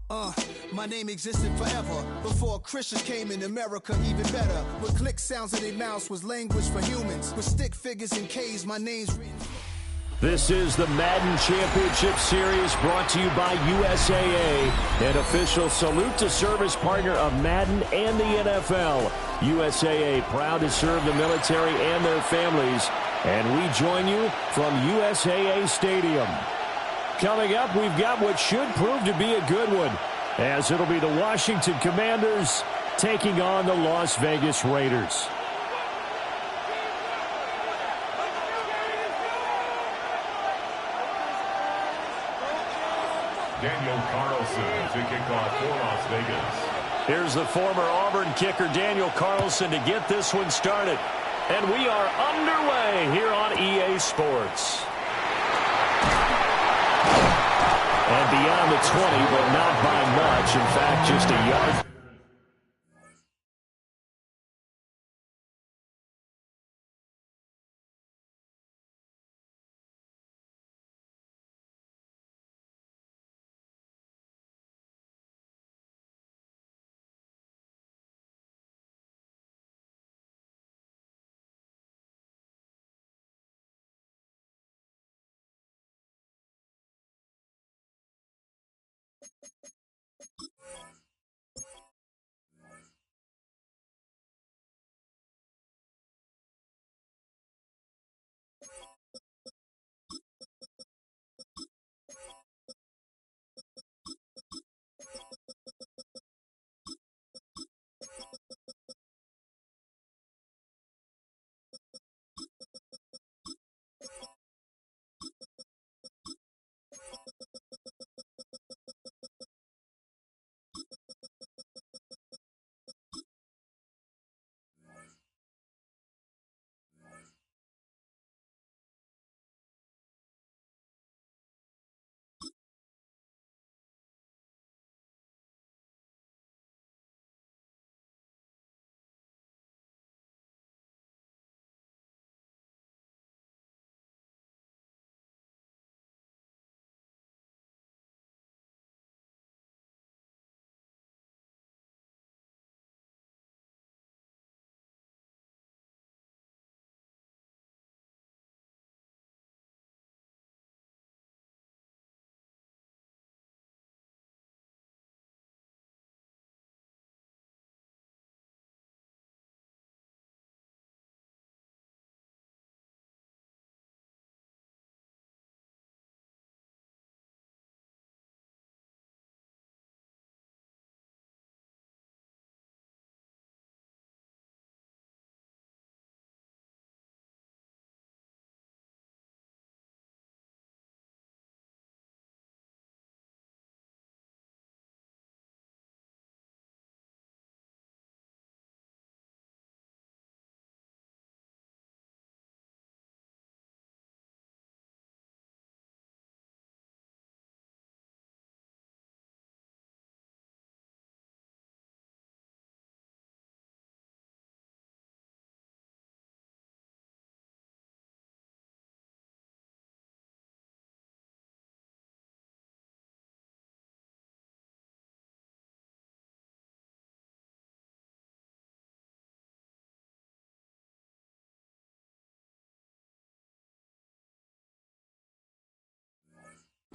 My name existed forever before Christians came in America, even better. With click sounds in their mouths was language for humans. With stick figures and K's, my name's written. This is the Madden Championship Series brought to you by USAA, an official salute to service partner of Madden and the NFL. USAA proud to serve the military and their families, and we join you from USAA Stadium. Coming up, we've got what should prove to be a good one, as it'll be the Washington Commanders taking on the Las Vegas Raiders. Daniel Carlson to kick off for Las Vegas. Here's the former Auburn kicker Daniel Carlson to get this one started. And we are underway here on EA Sports. And beyond the 20, but not by much. In fact, just a yard.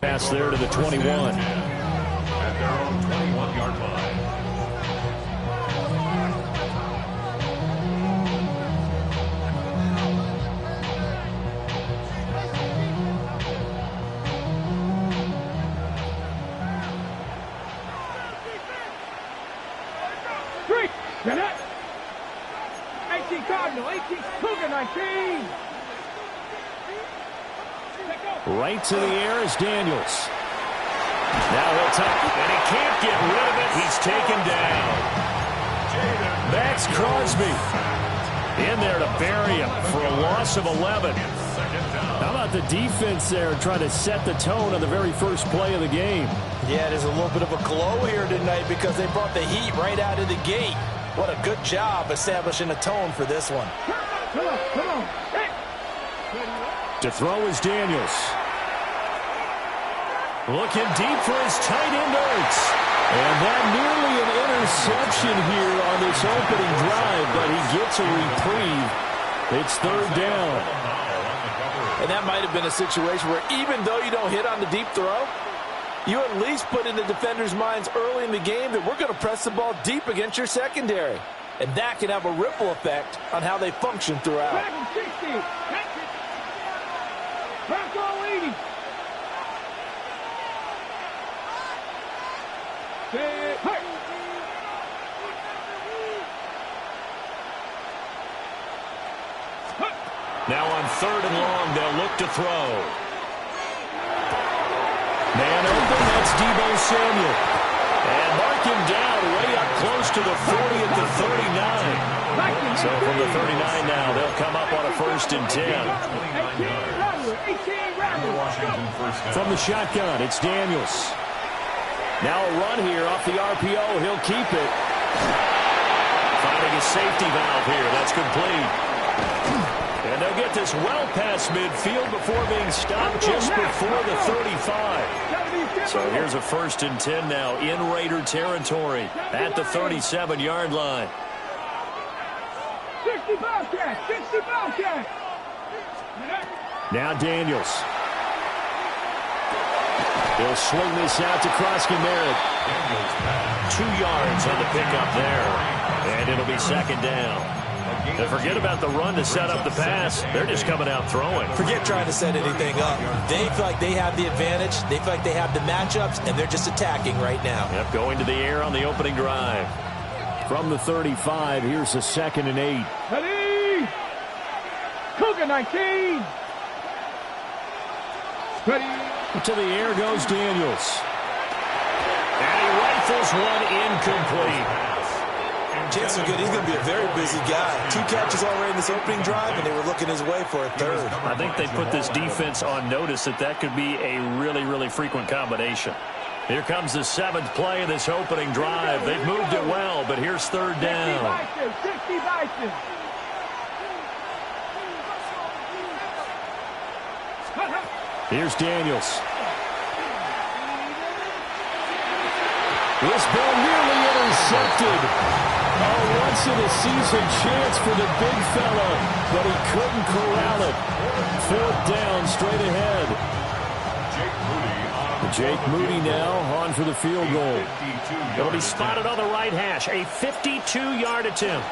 Pass there to the 21. At their own 21-yard line. Three, get it. 18 Cardinal, 18 Cougar, 19. Right to the air is Daniels. Now he'll take it, and he can't get rid of it. He's taken down. Max Crosby in there to bury him for a loss of 11. How about the defense there trying to set the tone on the very first play of the game? Yeah, there's a little bit of a glow here tonight because they brought the heat right out of the gate. What a good job establishing a tone for this one. Come on. Hey. To throw is Daniels. Looking deep for his tight end Ertz. And that nearly an interception here on this opening drive, but he gets a reprieve. It's third down. And that might have been a situation where even though you don't hit on the deep throw, you at least put in the defenders' minds early in the game that we're going to press the ball deep against your secondary. And that can have a ripple effect on how they function throughout. Dragon 60. Bronco 80. Now on third and long, they'll look to throw. Man open, that's Deebo Samuel. And mark him down way up close to the 40 at the 39. So from the 39 now, they'll come up on a 1st and 10. From the shotgun, it's Daniels. Now a run here off the RPO. He'll keep it. Finding a safety valve here. That's complete. And they'll get this well past midfield before being stopped just before the 35. So here's a 1st and 10 now in Raider territory at the 37-yard line. 60 Bobcat. 60 Bobcat. Now Daniels. He'll swing this out to Krosky-Merritt. 2 yards on the pickup there. And it'll be 2nd down. And forget about the run to set up the pass. They're just coming out throwing. Forget trying to set anything up. They feel like they have the advantage. They feel like they have the matchups, and they're just attacking right now. Yep, going to the air on the opening drive. From the 35, here's a 2nd and 8. Ready. Cougar 19. Ready. To the air goes Daniels. And he rifles one incomplete. Chances are good. He's going to be a very busy guy. 2 catches already in this opening drive, and they were looking his way for a 3rd. I think they put this defense on notice that could be a really, really frequent combination. Here comes the 7th play of this opening drive. They've moved it well, but here's 3rd down. 60 Bison. Here's Daniels. This ball nearly intercepted. A once-in-a-season chance for the big fella, but he couldn't corral it. 4th down, straight ahead. Jake Moody now on for the field goal. It'll be spotted on the right hash. A 52-yard attempt.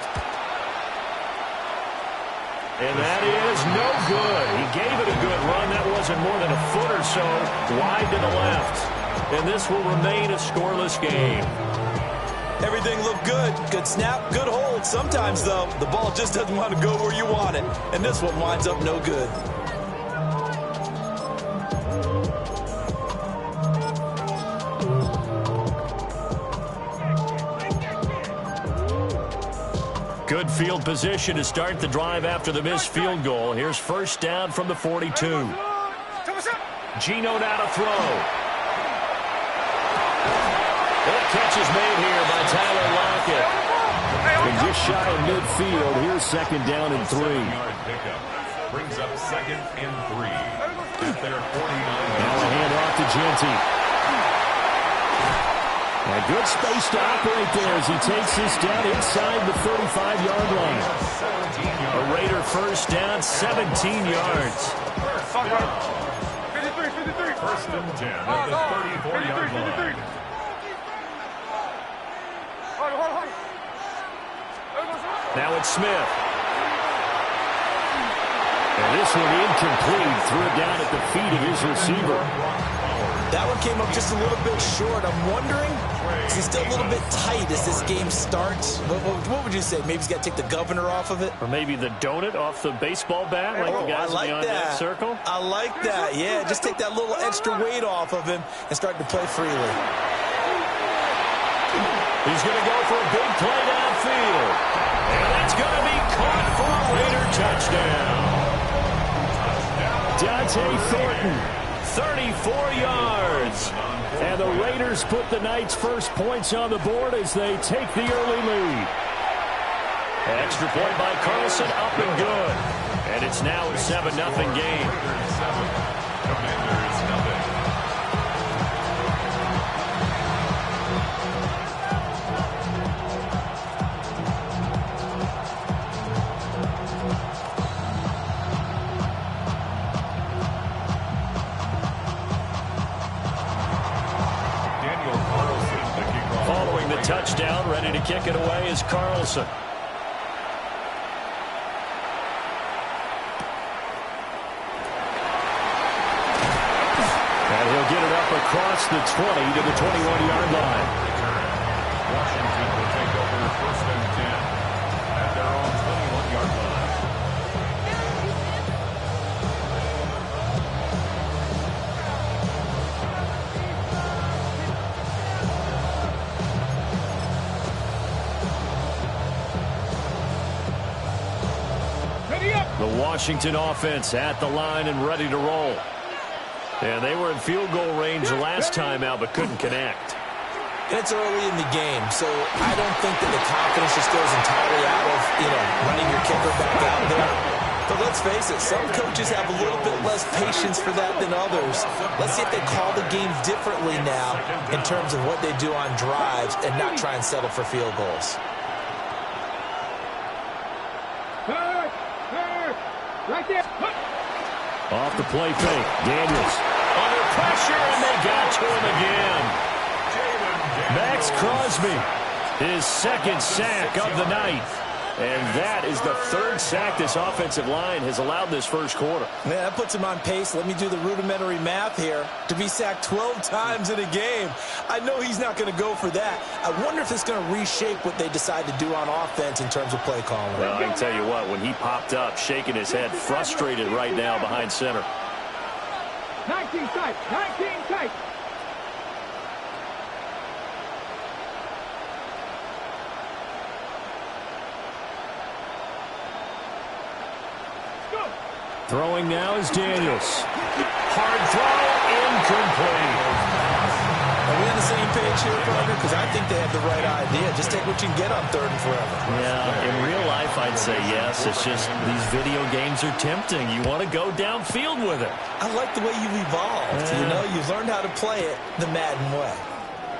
And that is no good. He gave it a good run. That wasn't more than a foot or so wide to the left. And this will remain a scoreless game. Everything looked good. Good snap, good hold. Sometimes, though, the ball just doesn't want to go where you want it. And this one winds up no good. Good field position to start the drive after the missed field goal. Here's 1st down from the 42. Gino now to throw. Catch is made here by Tyler Lockett. And just shy of midfield. Here's 2nd down and 3. Brings up 2nd and 3. At their 49. Now a hand off to Genty. A good space to operate there as he takes this down inside the 35-yard line. A Raider 1st down, 17 yards. 53. 1st and 10 at the 34-yard line. Now it's Smith. And this one incomplete. Threw it down at the feet of his receiver. That one came up just a little bit short. I'm wondering, is he still a little bit tight as this game starts? What would you say? Maybe he's got to take the governor off of it? Or maybe the donut off the baseball bat, like the guys beyond that circle? I like that. Yeah, just take that little extra weight off of him and start to play freely. He's going to go for a big play downfield. And that's going to be caught for a Raider touchdown. Dante Thornton, 34 yards. And the Raiders put the night's first points on the board as they take the early lead. Extra point by Carlson, up and good. And it's now a 7-0 game. the touchdown. Ready to kick it away is Carlson. And he'll get it up across the 20 to the 21-yard line. Washington will take over 1st and 10 at their own 21-yard line. The Washington offense at the line and ready to roll. And they were in field goal range last time out, but couldn't connect. It's early in the game, so I don't think that the confidence just goes entirely out of, running your kicker back out there. But let's face it, some coaches have a little bit less patience for that than others. Let's see if they call the game differently now in terms of what they do on drives and not try and settle for field goals. Right there. Off the play fake, Daniels. Under pressure, and they got to him again. Max Crosby, his second sack of the night. And that is the third sack this offensive line has allowed this first quarter. Yeah, that puts him on pace. Let me do the rudimentary math here. To be sacked 12 times in a game, I know he's not going to go for that. I wonder if it's going to reshape what they decide to do on offense in terms of play calling. Well, I can tell you what, when he popped up, shaking his head, frustrated right now behind center. 19 tight, 19 tight. Throwing now is Daniels. Hard throw, incomplete. Are we on the same page here, partner? Because I think they have the right idea. Just take what you can get on 3rd and forever. Yeah, in real life, I'd say yes. It's just these video games are tempting. You want to go downfield with it. I like the way you've evolved. You've learned how to play it the Madden way.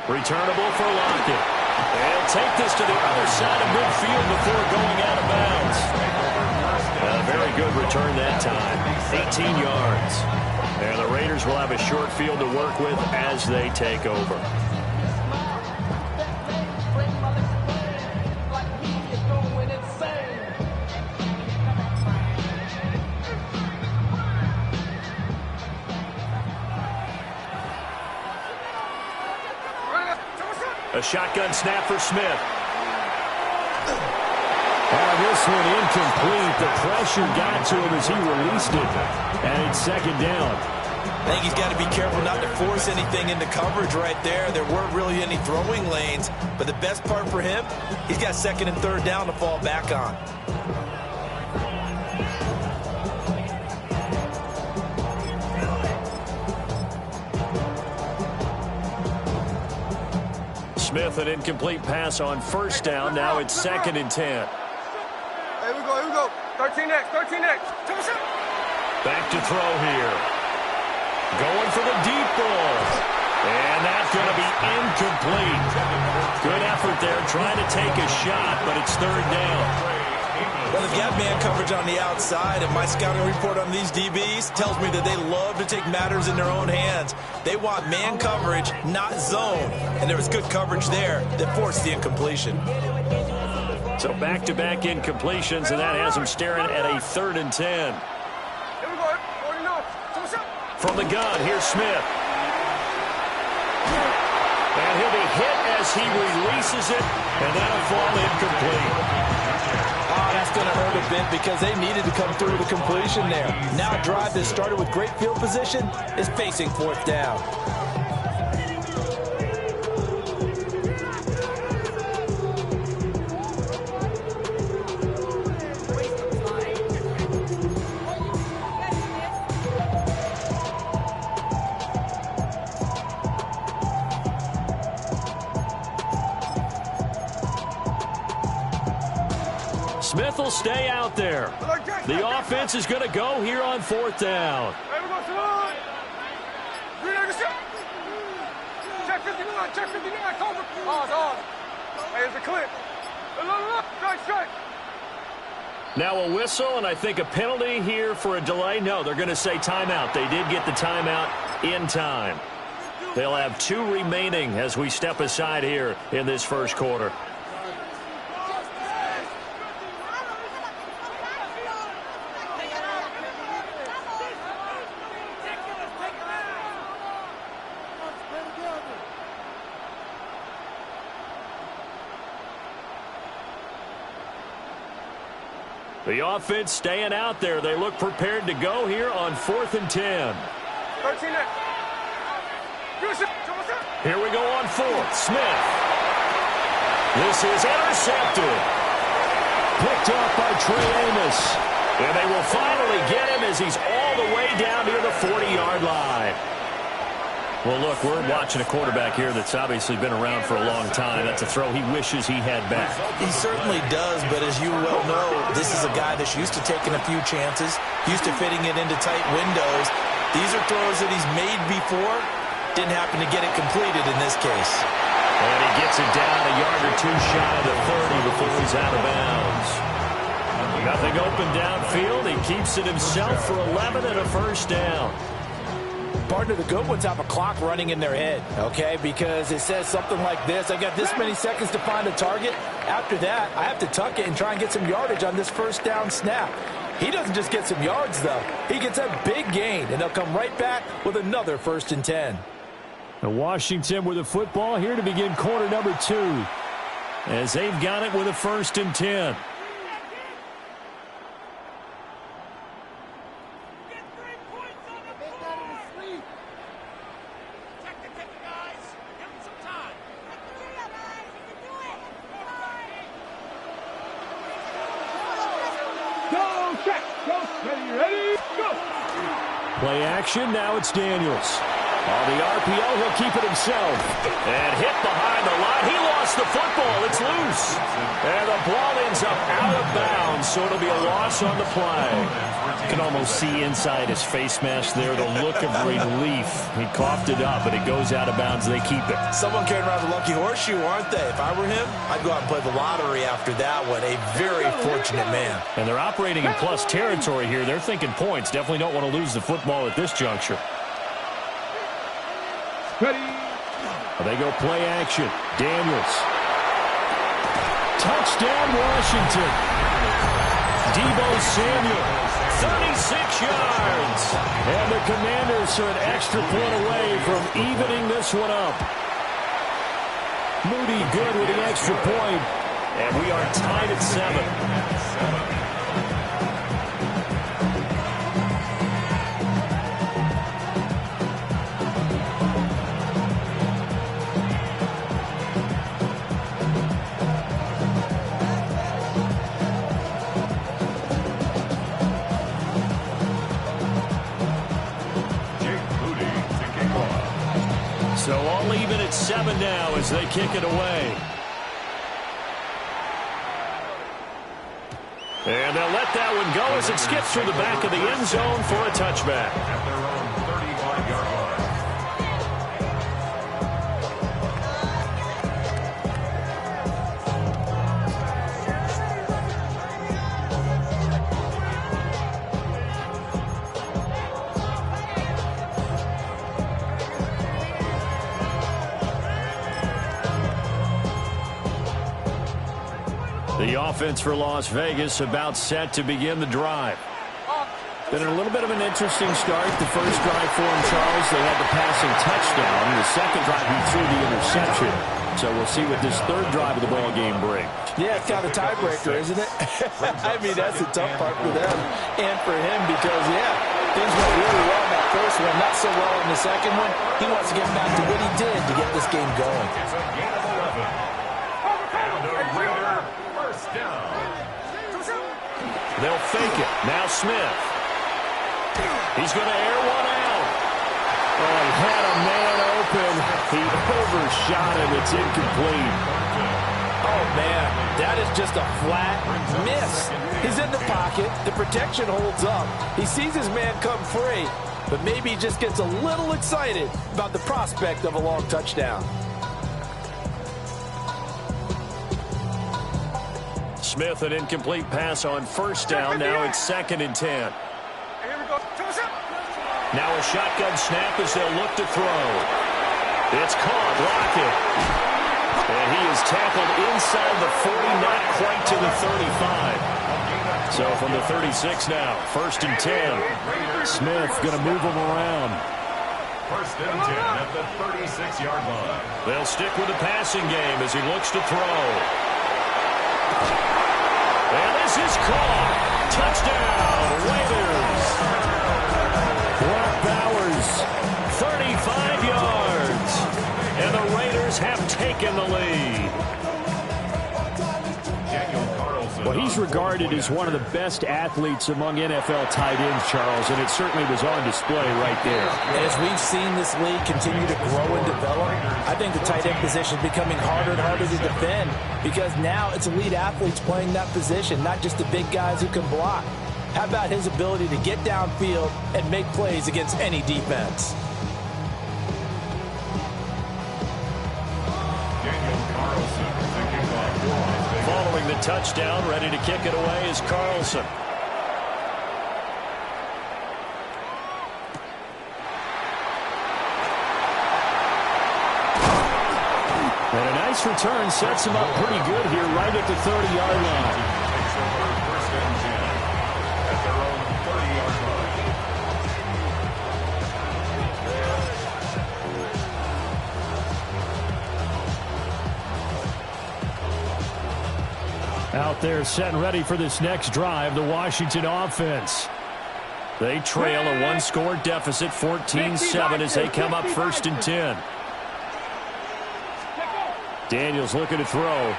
Returnable for Lockett. And take this to the other side of midfield before going out of bounds. A very good return that time. 18 yards. And the Raiders will have a short field to work with as they take over. A shotgun snap for Smith. This one incomplete. The pressure got to him as he released it. And it's 2nd down. I think he's got to be careful not to force anything into coverage right there. There weren't really any throwing lanes. But the best part for him, he's got 2nd and 3rd down to fall back on. Smith, an incomplete pass on 1st down. Now it's 2nd and 10. Here we go. 13X. Back to throw here. Going for the deep ball. And that's going to be incomplete. Good effort there, trying to take a shot, but it's 3rd down. Well, they've got man coverage on the outside, and my scouting report on these DBs tells me that they love to take matters in their own hands. They want man coverage, not zone. And there was good coverage there that forced the incompletion. So back-to-back incompletions, and that has him staring at a 3rd and 10. Here we go. From the gun, here's Smith. And he'll be hit as he releases it, and that'll fall incomplete. Oh, that's going to hurt a bit because they needed to come through with a completion there. Now a drive that started with great field position is facing 4th down. Smith will stay out there. The offense is going to go here on 4th down. Check 59, cover. Pause. Hey, it's a clip. Look, strike. Now a whistle, and I think a penalty here for a delay. No, they're going to say timeout. They did get the timeout in time. They'll have 2 remaining as we step aside here in this first quarter. The offense staying out there. They look prepared to go here on 4th and 10. Here we go on 4th. Smith. This is intercepted. Picked off by Trey Amos. And they will finally get him as he's all the way down near the 40-yard line. Well, look, we're watching a quarterback here that's obviously been around for a long time. That's a throw he wishes he had back. He certainly does, but as you well know, this is a guy that's used to taking a few chances, used to fitting it into tight windows. These are throws that he's made before. Didn't happen to get it completed in this case. And he gets it down a yard or 2 shy of the 30 before he's out of bounds. Nothing open downfield. He keeps it himself for 11 and a first down. Partner, the good ones have a clock running in their head, okay? Because it says something like this. I got this many seconds to find a target. After that, I have to tuck it and try and get some yardage on this first down snap. He doesn't just get some yards, though. He gets a big gain, and they'll come right back with another 1st and 10. And Washington with the football here to begin quarter number 2. As they've got it with a 1st and 10. Play action, now it's Daniels. On the RPO, he'll keep it himself. And hit behind the line. He lost the football. It's loose. And the ball ends up out of bounds, so it'll be a loss on the play. You can almost see inside his face mask there the look of relief. He coughed it up, and it goes out of bounds. They keep it. Someone carrying around the lucky horseshoe, aren't they? If I were him, I'd go out and play the lottery after that one. A very fortunate man. And they're operating in plus territory here. They're thinking points. Definitely don't want to lose the football at this juncture. Ready. They go play action. Daniels. Touchdown, Washington. Deebo Samuel, 36 yards. And the Commanders are an extra point away from evening this one up. Moody good with an extra point. And we are tied at 7. So all even at 7 now as they kick it away. And they'll let that one go as it skips through the back of the end zone for a touchback. At their own 35-yard line. The offense for Las Vegas about set to begin the drive. Been a little bit of an interesting start. The first drive for him, Charles, they had the passing touchdown. The second drive, he threw the interception. So we'll see what this third drive of the ball game brings. Yeah, it's kind of a tiebreaker, isn't it? I mean, that's the tough part for them and for him because, yeah, things went really well in that first one, not so well in the second one. He wants to get back to what he did to get this game going. It's a gain of 11. And a Raider first down. They'll fake it. Now Smith. He's going to air one out. Oh, he had a man open. He overshot him. It's incomplete. Oh, man, that is just a flat miss. He's in the pocket. The protection holds up. He sees his man come free, but maybe he just gets a little excited about the prospect of a long touchdown. Smith, an incomplete pass on first down. Now it's 2nd and 10. Now a shotgun snap as they'll look to throw. It's caught. Lockett. And he is tackled inside the 40, not quite to the 35. So from the 36 now, 1st and 10. Smith going to move him around. 1st and 10 at the 36-yard line. They'll stick with the passing game as he looks to throw. And this is caught. Touchdown, Raiders. Brock Bowers, 35 yards. And the Raiders have taken the lead. Well, he's regarded as one of the best athletes among NFL tight ends, Charles, and it certainly was on display right there. As we've seen this league continue to grow and develop, I think the tight end position is becoming harder and harder to defend because now it's elite athletes playing that position, not just the big guys who can block. How about his ability to get downfield and make plays against any defense? Following the touchdown, ready to kick it away is Carlson. And a nice return sets him up pretty good here right at the 30-yard line. Takes over 1st and 10 at their own 30-yard line. Out there set and ready for this next drive, the Washington offense. They trail a one-score deficit, 14-7, as they come up 1st and 10. Daniels looking to throw.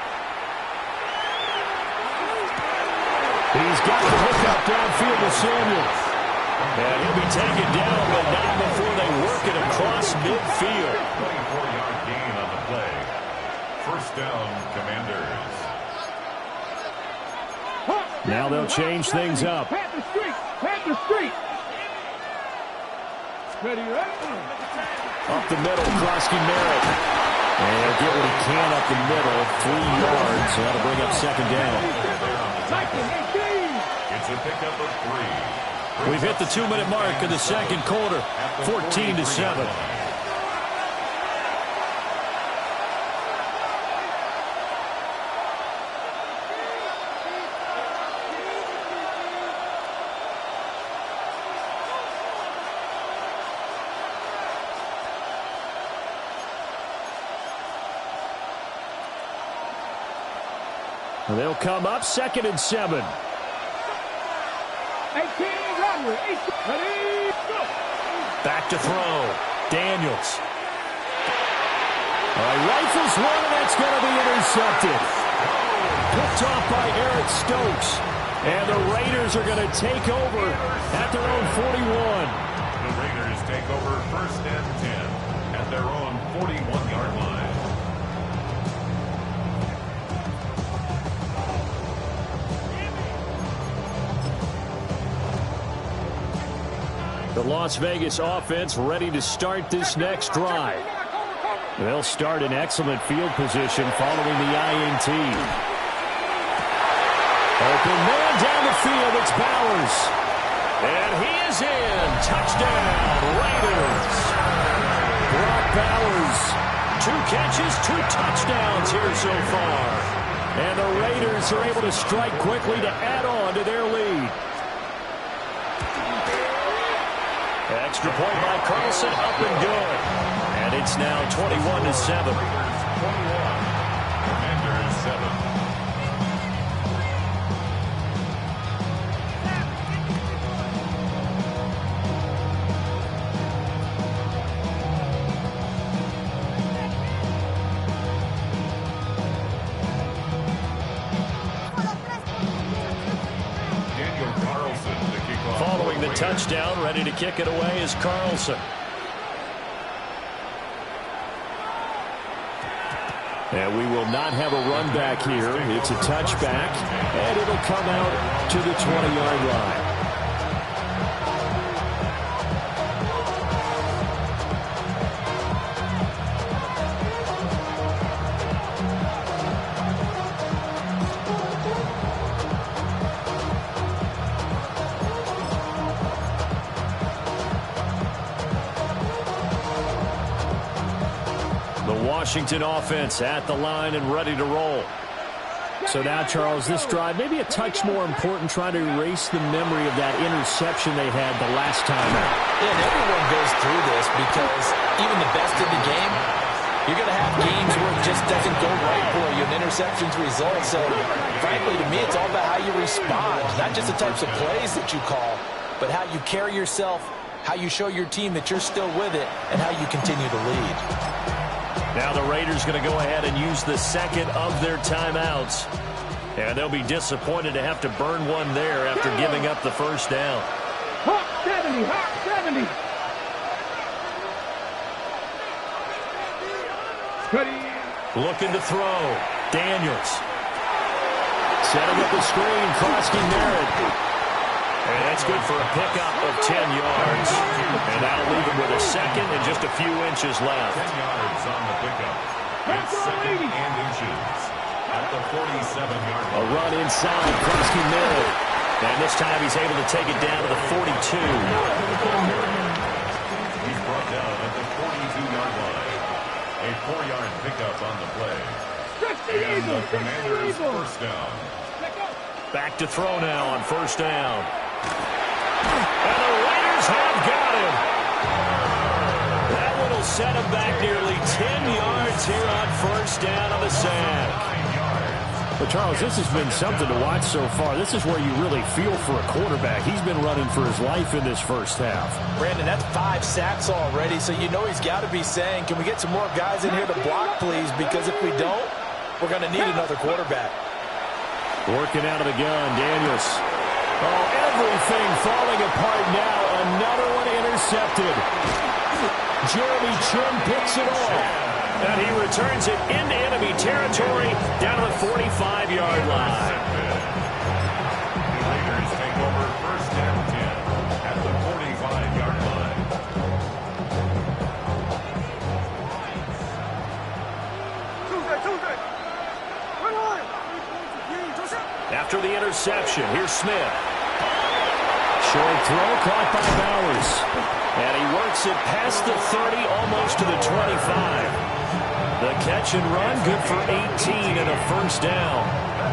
He's got the hook up downfield to Samuel. And he'll be taken down, but not before they work it across midfield. 24-yard gain on the play. 1st down, Commanders. Now they'll change things up. Pat the street. Pat the street. Ready, right? Up the middle, Krosky Merritt. And he'll get what he can up the middle, 3 yards. So that'll bring up 2nd down. It's a pickup of 3. We've hit the 2-minute mark of the 2nd quarter, 14-7. They'll come up 2nd and 7. 18, Rodway. 18, ready, go. Back to throw. Daniels. All right, rifles one, and that's going to be intercepted. Picked off by Eric Stokes. And the Raiders are going to take over at their own 41. The Raiders take over 1st and 10 at their own 41-yard line. The Las Vegas offense ready to start this next drive. They'll start in excellent field position following the INT. Open man down the field, it's Bowers. And he is in. Touchdown, Raiders. Brock Bowers, 2 catches, 2 touchdowns here so far. And the Raiders are able to strike quickly to add on to their lead. Extra point by Carlson, up and good. And it's now 21-7. Commanders 7. Following the touchdown, ready to kick it away is Carlson. And we will not have a run back here. It's a touchback, and it'll come out to the 20-yard line. Washington offense at the line and ready to roll. So now, Charles, this drive maybe a touch more important, trying to erase the memory of that interception they had the last time out. Yeah, and everyone goes through this because even the best in the game, you're going to have games where it just doesn't go right for you, and interceptions result. So, frankly, to me, it's all about how you respond, not just the types of plays that you call, but how you carry yourself, how you show your team that you're still with it, and how you continue to lead. Now the Raiders going to go ahead and use the second of their timeouts. And they'll be disappointed to have to burn one there after giving up the first down. Hawk 70, Hawk 70. Looking to throw. Daniels. Setting up the screen. Krosky Merritt. And that's good for a pickup of 10 yards. And that'll leave him with a second and just a few inches left. 10 yards on the pickup. It's second and inches at the 47-yard line. A run inside. Krosky Merritt. And this time he's able to take it down to the 42. He's brought down at the 42-yard line. A 4-yard pickup on the play. And the Commanders' first down. Back to throw now on first down. And the Raiders have got him. That one will set him back nearly 10 yards here on first down on the sack. But, Charles, this has been something to watch so far. This is where you really feel for a quarterback. He's been running for his life in this first half. Brandon, that's 5 sacks already, so you know he's got to be saying, can we get some more guys in here to block, please? Because if we don't, we're going to need another quarterback. Working out of the gun, Daniels. Oh, everything falling apart now. Another one intercepted. Jeremy Chin picks it off. And he returns it into enemy territory down to the 45-yard line. The Raiders take over first and 10 at the 45-yard line. After the interception, here's Smith. Short throw caught by Bowers. And he works it past the 30, almost to the 25. The catch and run, good for 18 and a first down.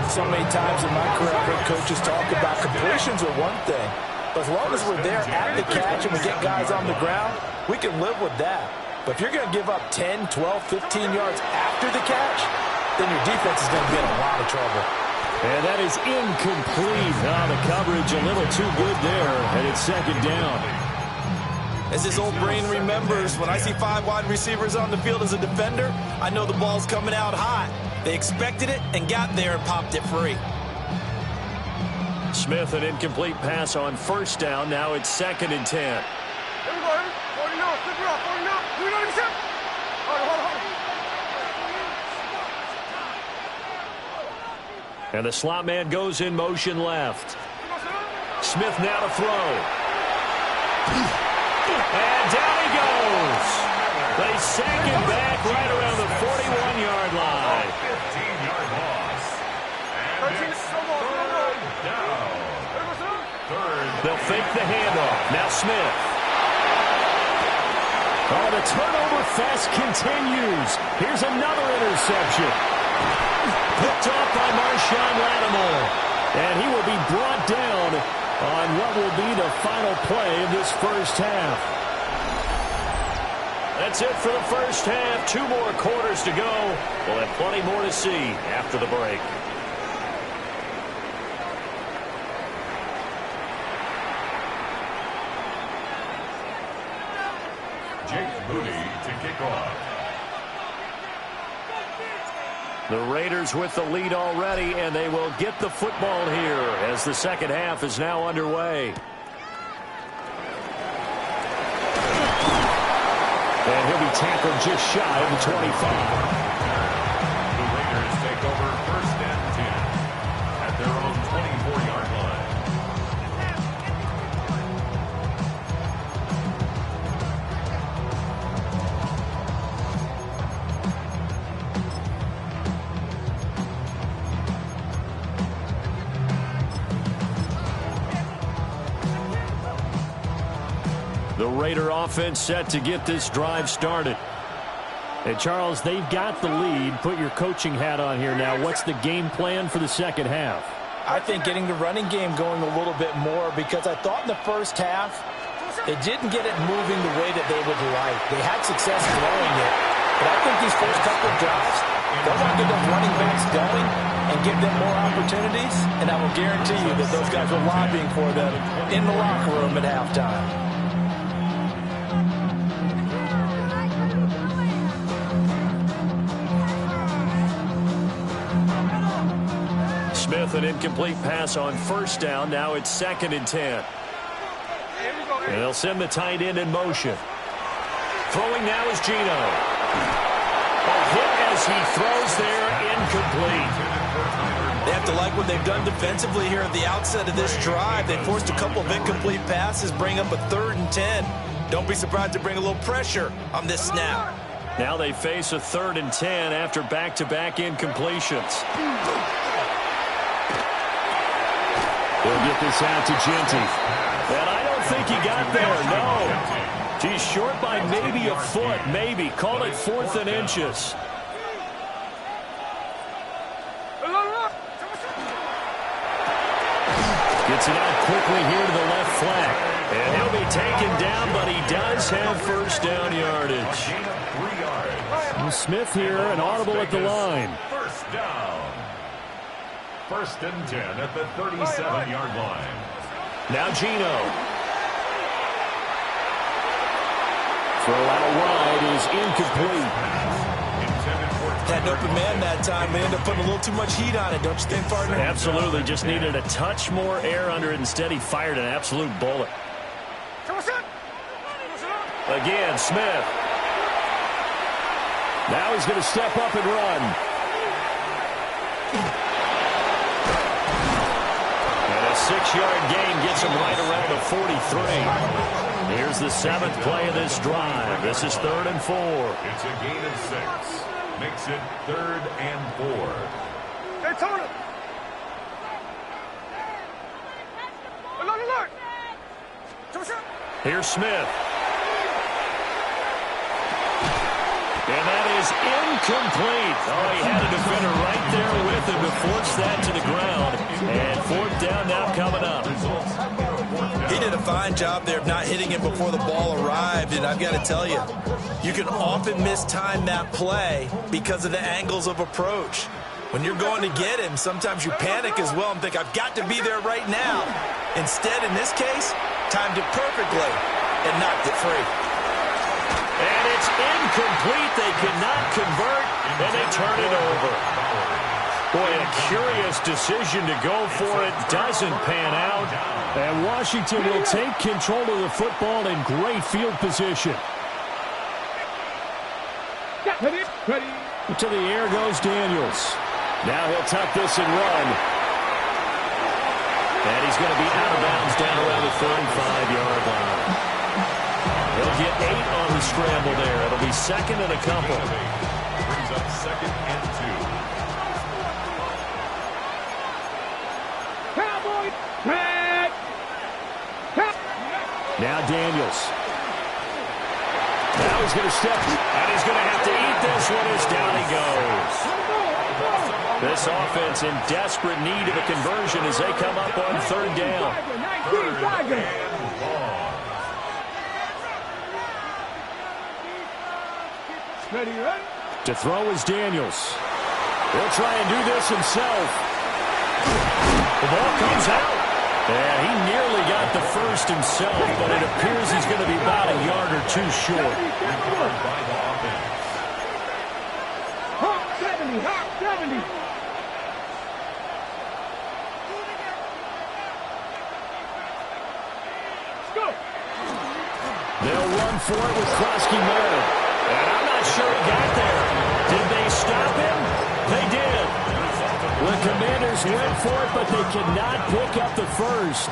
So many times in my career, I've heard coaches talk about completions are one thing. But as long as we're there at the catch and we get guys on the ground, we can live with that. But if you're going to give up 10, 12, 15 yards after the catch, then your defense is going to be in a lot of trouble. And that is incomplete. Oh, the coverage a little too good there, and it's second down. As his old brain remembers, when I see 5 wide receivers on the field as a defender, I know the ball's coming out hot. They expected it and got there and popped it free. Smith, an incomplete pass on first down. Now it's second and 10. And the slot man goes in motion left. Smith now to throw. And down he goes. They sack him back right around the 41-yard line. 15-yard loss. And it's third down. They'll fake the handoff. Now Smith. Oh, the turnover fest continues. Here's another interception. Picked off by Marshawn Lattimore. And he will be brought down on what will be the final play of this first half. That's it for the first half. 2 more quarters to go. We'll have plenty more to see after the break. Jake Moody to kick off. The Raiders with the lead already, and they will get the football here as the second half is now underway. And he'll be tackled just shy of the 25. The Raiders take over first and 10 at their own 24-yard line. The Raider offense set to get this drive started. And, Charles, they've got the lead. Put your coaching hat on here now. What's the game plan for the second half? I think getting the running game going a little bit more, because I thought in the first half they didn't get it moving the way that they would like. They had success throwing it, but I think these first couple of drives, they want to get those running backs going and give them more opportunities, and I will guarantee you that those guys were lobbying for them in the locker room at halftime. Smith, an incomplete pass on first down. Now it's 2nd and 10. And they'll send the tight end in motion. Throwing now is Geno. A hit as he throws there, incomplete. They have to like what they've done defensively here at the outset of this drive. They forced a couple of incomplete passes, bring up a 3rd and 10. Don't be surprised to bring a little pressure on this snap. Now they face a 3rd and 10 after back-to-back incompletions. He'll get this out to Genty. And I don't think he got there, no. He's short by maybe a foot, maybe. Call it 4th and inches. Gets it out quickly here to the left flank. And he'll be taken down, but he does have first down yardage. And Smith here, an audible at the line. First down. 1st and 10 at the 37-yard line. Now Geno. Throw out wide is incomplete. Had an open man that time. They ended up putting a little too much heat on it, don't you think, partner? Absolutely. Just needed a touch more air under it. Instead, he fired an absolute bullet. Again, Smith. Now he's going to step up and run. And a 6-yard gain gets him right around the 43. Here's the 7th play of this drive. This is 3rd and 4. It's a gain of 6. Makes it 3rd and 4. Here's Smith. And that is incomplete. Oh, he had a defender right there with him to force that to the ground. And 4th down now coming up. He did a fine job there of not hitting it before the ball arrived. And I've got to tell you, you can often mistime that play because of the angles of approach. When you're going to get him, sometimes you panic as well and think, I've got to be there right now. Instead, in this case, timed it perfectly and knocked it free. And it's incomplete. They cannot convert, and they turn it over. Boy, a curious decision to go for it. Doesn't pan out. And Washington will take control of the football in great field position. To the air goes Daniels. Now he'll tuck this and run. And he's going to be out of bounds down around the 35-yard line. He'll get 8 on the scramble there. It'll be 2nd and a couple. Brings up 2nd and 2. Cowboys! Now Daniels. Now he's going to step, and he's going to have to eat this one as down he goes. This offense in desperate need of a conversion as they come up on 3rd down. 3rd and long. To throw is Daniels. He'll try and do this himself. The ball comes out. And he nearly got the first himself, but it appears he's going to be about a yard or 2 short. By the offense. Hawk 70, Hawk 70. Let's go. They'll run for it with Krosky Merritt. And I'm not sure he got there. Did they stop him? They did. The Commanders went for it, but they cannot pick up the first.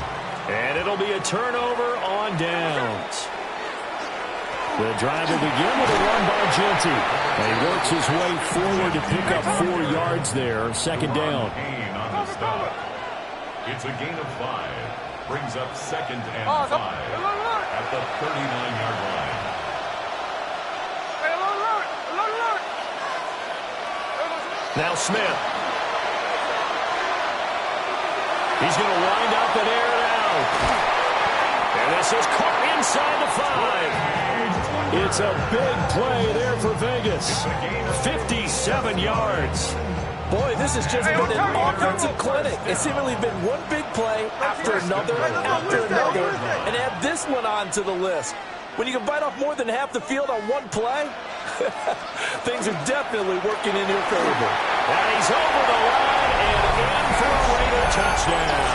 And it'll be a turnover on downs. The drive will begin with a run by Genty. And he works his way forward to pick up 4 yards there. 2nd down. On the stop. It's a gain of 5. Brings up 2nd and 5 at the 39-yard line. Now Smith. He's going to wind up and air it out. And this is caught inside the 5. It's a big play there for Vegas. 57 yards. Boy, this has just been an offensive clinic. It's seemingly been one big play after another, and add this one on to the list. When you can bite off more than half the field on one play, things are definitely working in your favor. And he's over the line and in for a Raider touchdown.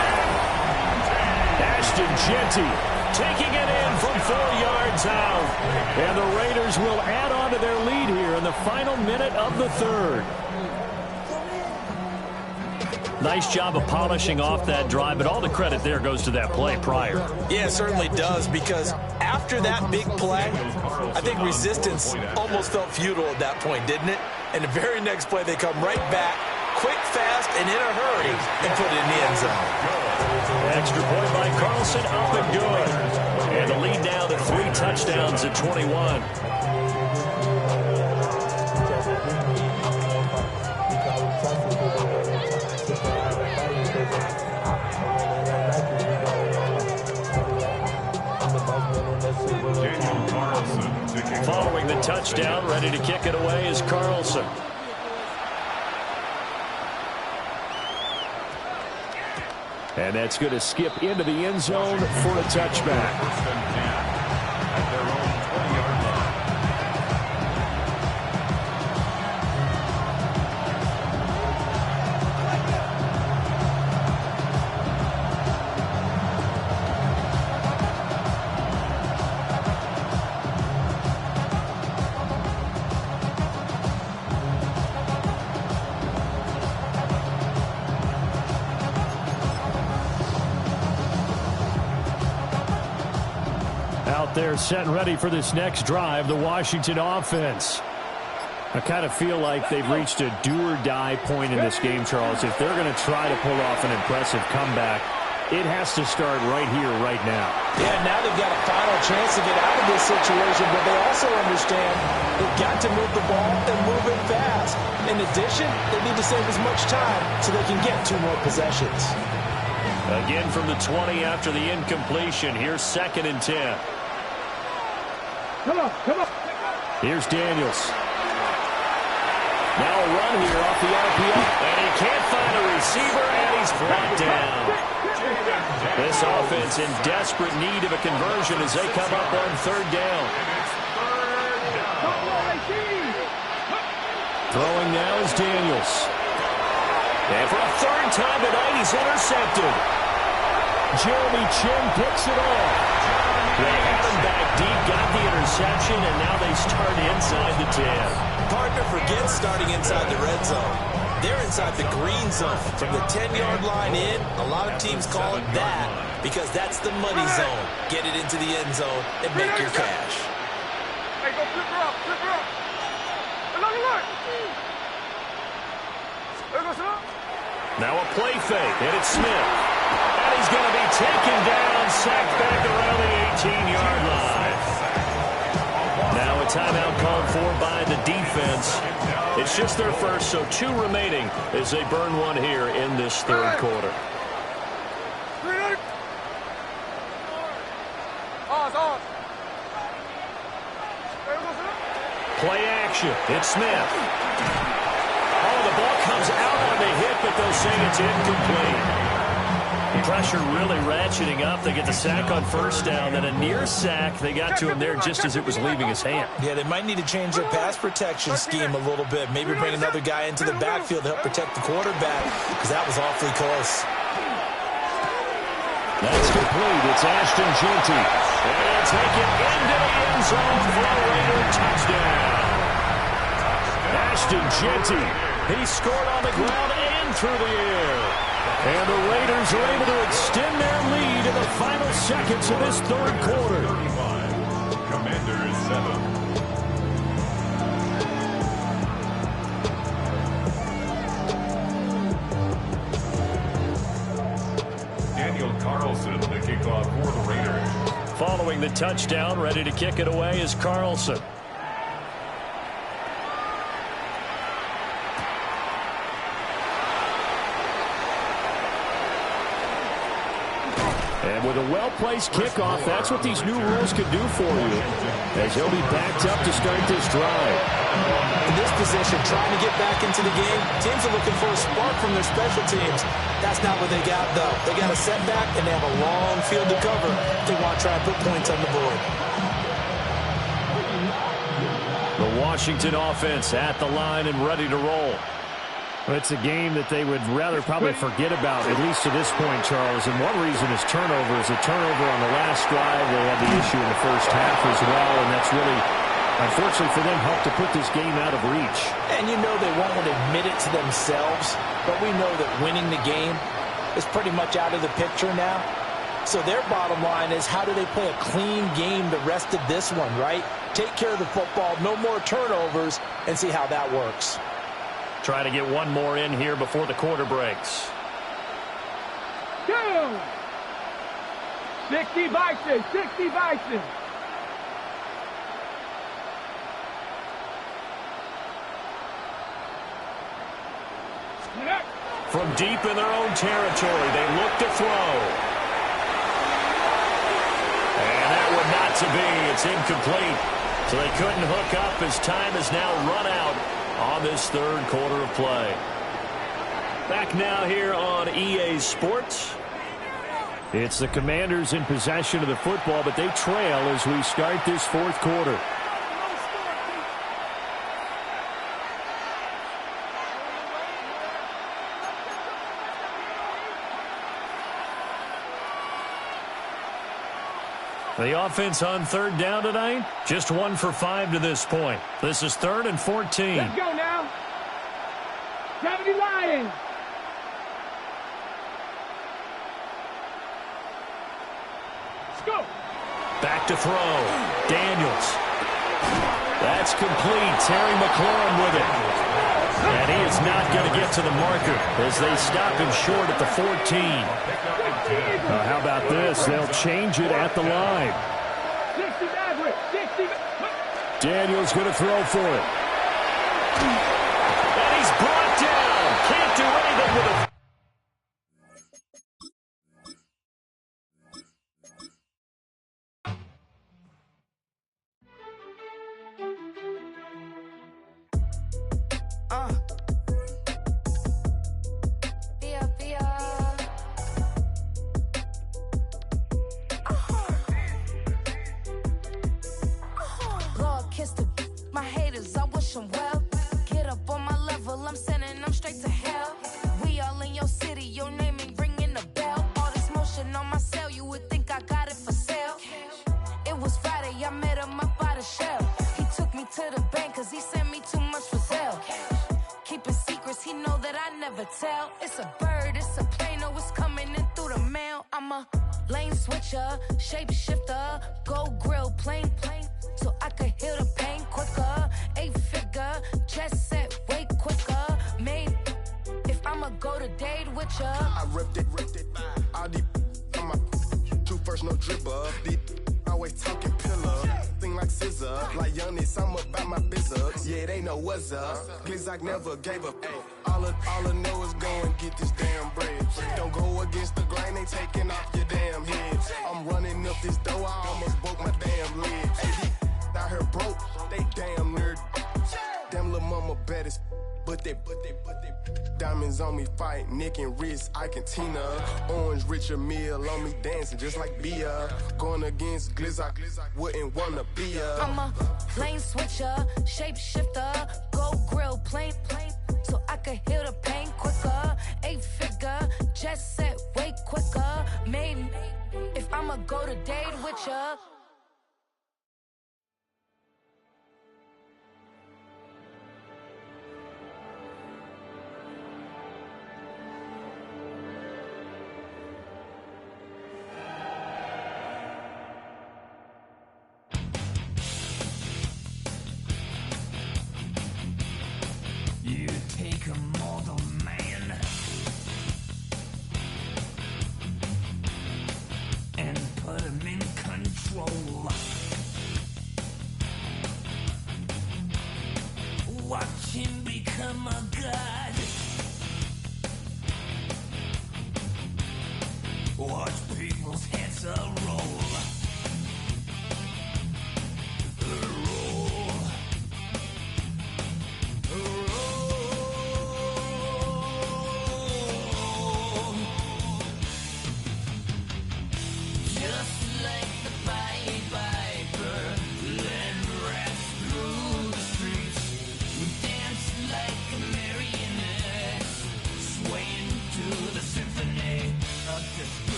Ashton Jeanty taking it in from 4 yards out. And the Raiders will add on to their lead here in the final minute of the third. Nice job of polishing off that drive, but all the credit there goes to that play prior. Yeah, it certainly does, because after that big play, I think resistance almost felt futile at that point, didn't it? And the very next play, they come right back, quick, fast, and in a hurry, and put it in the end zone. Extra point by Carlson, up and good. And the lead now to 3 touchdowns at 21. Following the touchdown, ready to kick it away is Carlson. And that's going to skip into the end zone for a touchback. They're set and ready for this next drive, the Washington offense. I kind of feel like they've reached a do-or-die point in this game, Charles. If they're going to try to pull off an impressive comeback, it has to start right here, right now. Yeah, now they've got a final chance to get out of this situation, but they also understand they've got to move the ball and move it fast. In addition, they need to save as much time so they can get 2 more possessions. Again from the 20 after the incompletion. Here's 2nd and 10. Come on. Here's Daniels. Now a run here off the RPO. And he can't find a receiver, and he's brought down. This offense in desperate need of a conversion as they come up on 3rd down. Throwing now is Daniels. And for a 3rd time tonight, he's intercepted. Jeremy Chin picks it off. They had him back deep, got the interception, and now they start inside the 10. Partner forgets starting inside the red zone. They're inside the green zone. From the 10-yard line in, a lot of teams call it that because that's the money zone. Get it into the end zone and make your cash. Hey, go flip her up. Look. There goes up. Now a play fake, and it's Smith. And he's going to be taken down, sacked back around the 18-yard line. Now a timeout called for by the defense. It's just their first, so 2 remaining as they burn one here in this 3rd quarter. Play action. It's Smith. Oh, the ball comes out on the hit, but they'll say it's incomplete. Pressure really ratcheting up. They get the sack on 1st down, then a near sack. They got to him there just as it was leaving his hand. Yeah, they might need to change their pass protection scheme a little bit. Maybe bring another guy into the backfield to help protect the quarterback, because that was awfully close. That's complete. It's Ashton Jeanty. And he'll take it into the end zone for a Raider touchdown. Ashton Jeanty. He scored on the ground and through the air. And the Raiders are able to extend their lead in the final seconds of this 3rd quarter. Commanders 7. Daniel Carlson, the kickoff for the Raiders. Following the touchdown, ready to kick it away is Carlson. And with a well-placed kickoff, that's what these new rules can do for you, as he'll be backed up to start this drive. In this position, trying to get back into the game, teams are looking for a spark from their special teams. That's not what they got, though. They got a setback, and they have a long field to cover if they want to try and put points on the board. The Washington offense at the line and ready to roll. It's a game that they would rather probably forget about, at least to this point, Charles. And one reason is turnovers. A turnover on the last drive. They had the issue in the first half as well, and that's really, unfortunately for them, helped to put this game out of reach. And you know they won't admit it to themselves, but we know that winning the game is pretty much out of the picture now. So their bottom line is, how do they play a clean game the rest of this one, right? Take care of the football, no more turnovers, and see how that works. Try to get one more in here before the quarter breaks. 2. 60 Bison, 60 Bison. From deep in their own territory, they look to throw. And that would not to be. It's incomplete. So they couldn't hook up as time has now run out on this third quarter of play. Back now here on EA Sports. It's the Commanders in possession of the football, but they trail as we start this fourth quarter. The offense on third down tonight, just 1 for 5 to this point. This is 3rd and 14. Let's go now. 70 Lions. Let's go. Back to throw. Daniels. That's complete. Terry McLaurin with it. And he is not going to get to the marker as they stop him short at the 14. How about this? They'll change it at the line. 60 Maverick. 60. Daniels going to throw for it. And he's brought down. Can't do anything with it. It's a bird, it's a plane, oh, it's coming in through the mail. I'm a lane switcher, shape shifter, go grill, plane, so I could heal the pain quicker. 8-figure, chest set way quicker. Made if I'ma go to date with ya. I ripped it, all deep on my two first, no dribble. Deep, always talking pillar. Thing like scissor, like youngest, I'm about my business. Yeah, they know what's up. Glizak never gave up. All I know is go and get this damn bread. Don't go against the grain, they taking off your damn head. I'm running up this door, I almost broke my damn leg. Hey, out here broke, they damn nerd. Damn little mama bad as but they diamonds on me fight, neck and wrist, I can Tina. Orange Richard Mill on me dancing just like Bia. Going against Glizak, wouldn't wanna be a. I'm a lane switcher, shape shifter, go grill, plane, so I could heal the pain quicker. 8-figure, chest set way quicker. Made if I'ma go to date with ya.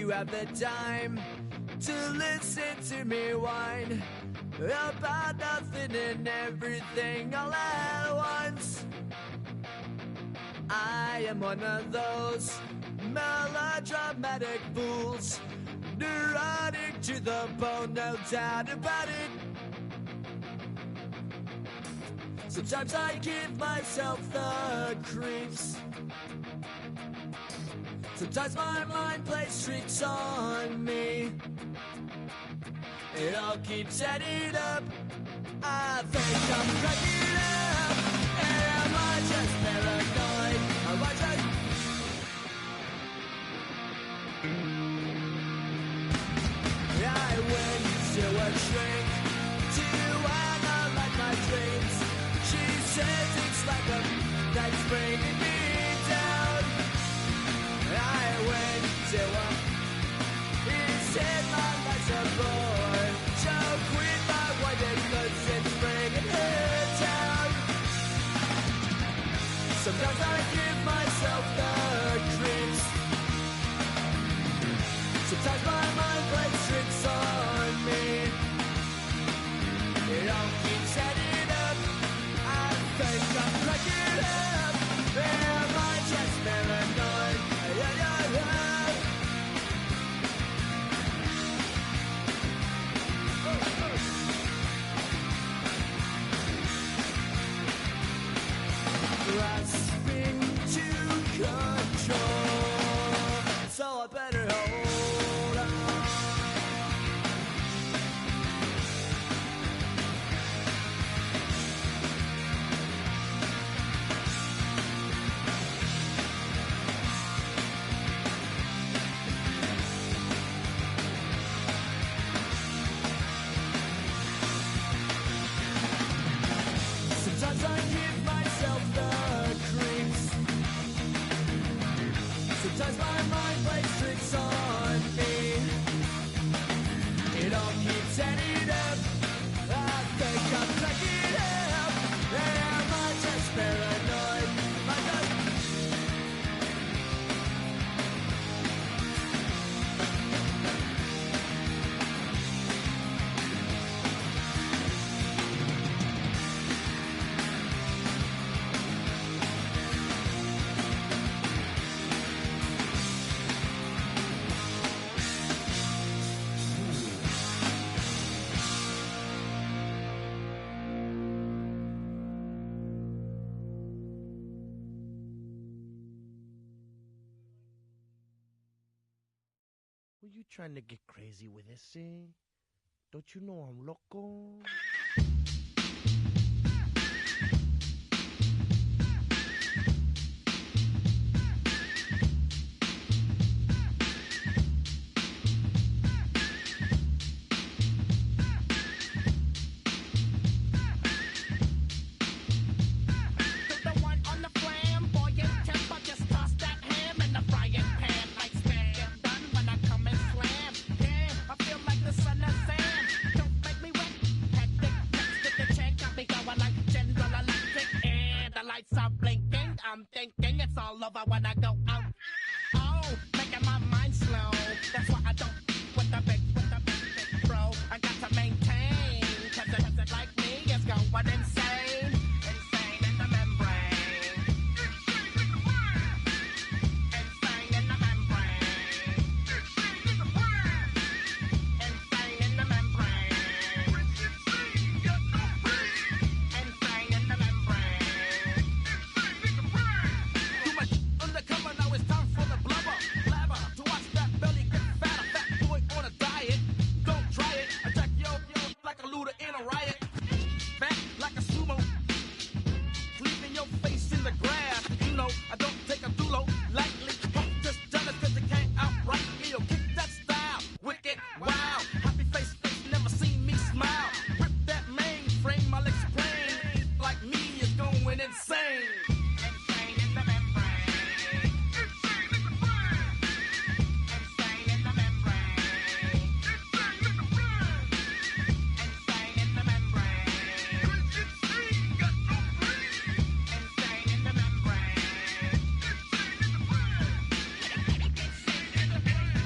Have the time to listen to me whine about nothing and everything all at once. I am one of those melodramatic fools, neurotic to the bone, no doubt about it. Sometimes I give myself the creeps. Sometimes my mind plays tricks on me. It all keeps adding up. I think I'm cracking up. Am I just paranoid? Am I just... I went to a shrink to analyze my dreams. She says it's like a that's bringing me down. I went to a... He said my life's a bore. So quit my wife because it's bringing her down. Sometimes I give myself the creeps. Sometimes my mind plays tricks on me. It all keeps adding up. I think I'm cracking up. Am I just paranoid? Grasping to control, so I better hold on. Sometimes I give myself the creeps. Sometimes my mind plays tricks on Were you trying to get crazy with this, eh? Don't you know I'm loco? I'm thinking it's all over when I go out. Oh, making my mind slow. That's why I don't with the big bro. I got to maintain, cause it like me is going insane. Insane in the membrane. Insane in the membrane. Insane in the membrane. Insane in the membrane. Too much undercover, now it's time for the blubber. Blabber, to watch that belly get fatter. Fat boy on a diet, don't try it. Attack yo like a looter in a riot. Back like a sumo, leaving your face in the grass. You know, I don't take a dulo lightly. Just jealous cause you can't outright me or kick that style. Wicked, wow, happy face, never seen me smile. Rip that mainframe, I'll explain. Like me is going insane. Insane in the membrane. Insane in the brain. Insane in the membrane. Insane in the brain. Insane in the membrane. Insane, got no brain. Insane in the membrane. Insane in the brain. Insane in the brain.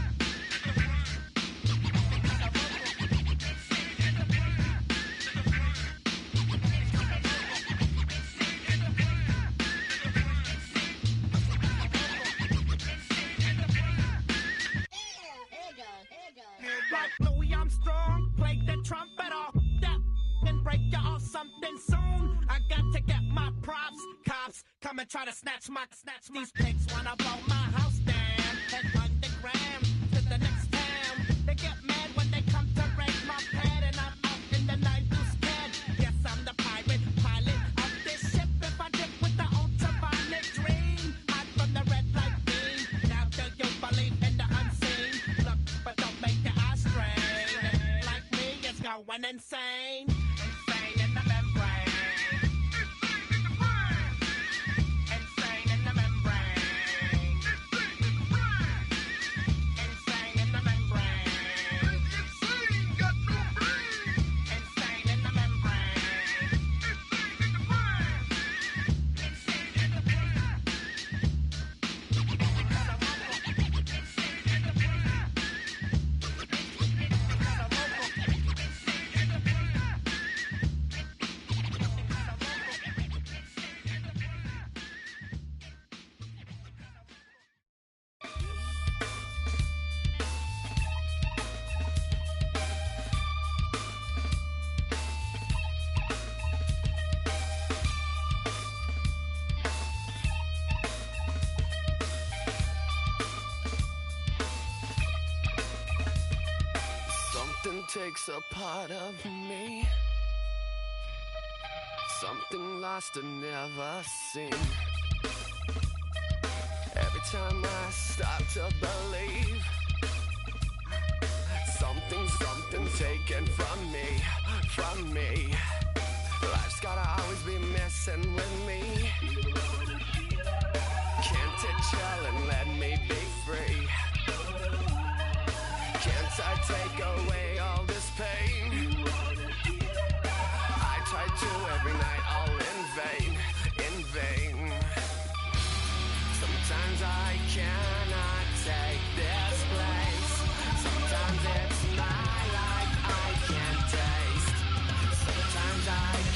Like Louis Armstrong, play the trumpet off that and break you off something soon. I got to get my props. Cops come and try to snatch these pigs wanna blow my house down. And underground to the next town. They get mad when they come to raid my pad and I'm out in the night too scared. Yes, I'm the pirate pilot of this ship. If I dip with the ultraviolet dream, hide from the red light beam. Now do you believe in the unseen? Look, but don't make your eyes strain. Like me, it's going insane. Insane in the membrane. Insane in the membrane. Insane in the membrane. Insane, got no brain. Insane in the membrane. Insane in the brain. Insane in the brain. Something takes a part of me. Something lost and never seen. Every time I start to believe, something taken from me. Life's gotta always be messing with me. Can't it chill and let me be free? Can't I take away all this pain? I try to every night, all in vain. Sometimes I cannot take this place. Sometimes it's my life I can't taste. Sometimes I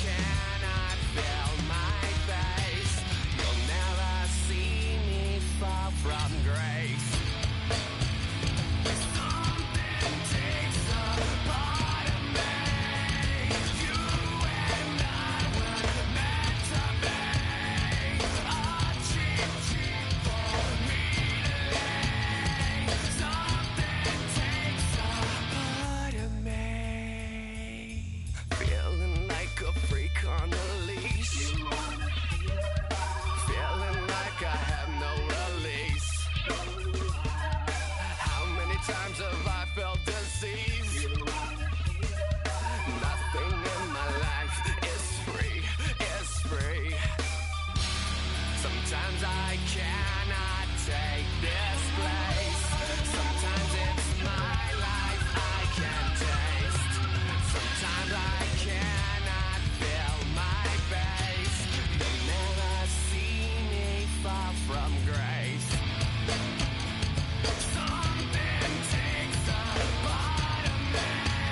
cannot feel my face. You'll never see me fall from grace. Me times have I felt disease. Nothing in my life is free, is free. Sometimes I cannot take this place. Sometimes it's my life I can't taste. Sometimes I cannot feel my face. You'll never see me far from grace. Something takes a part of me.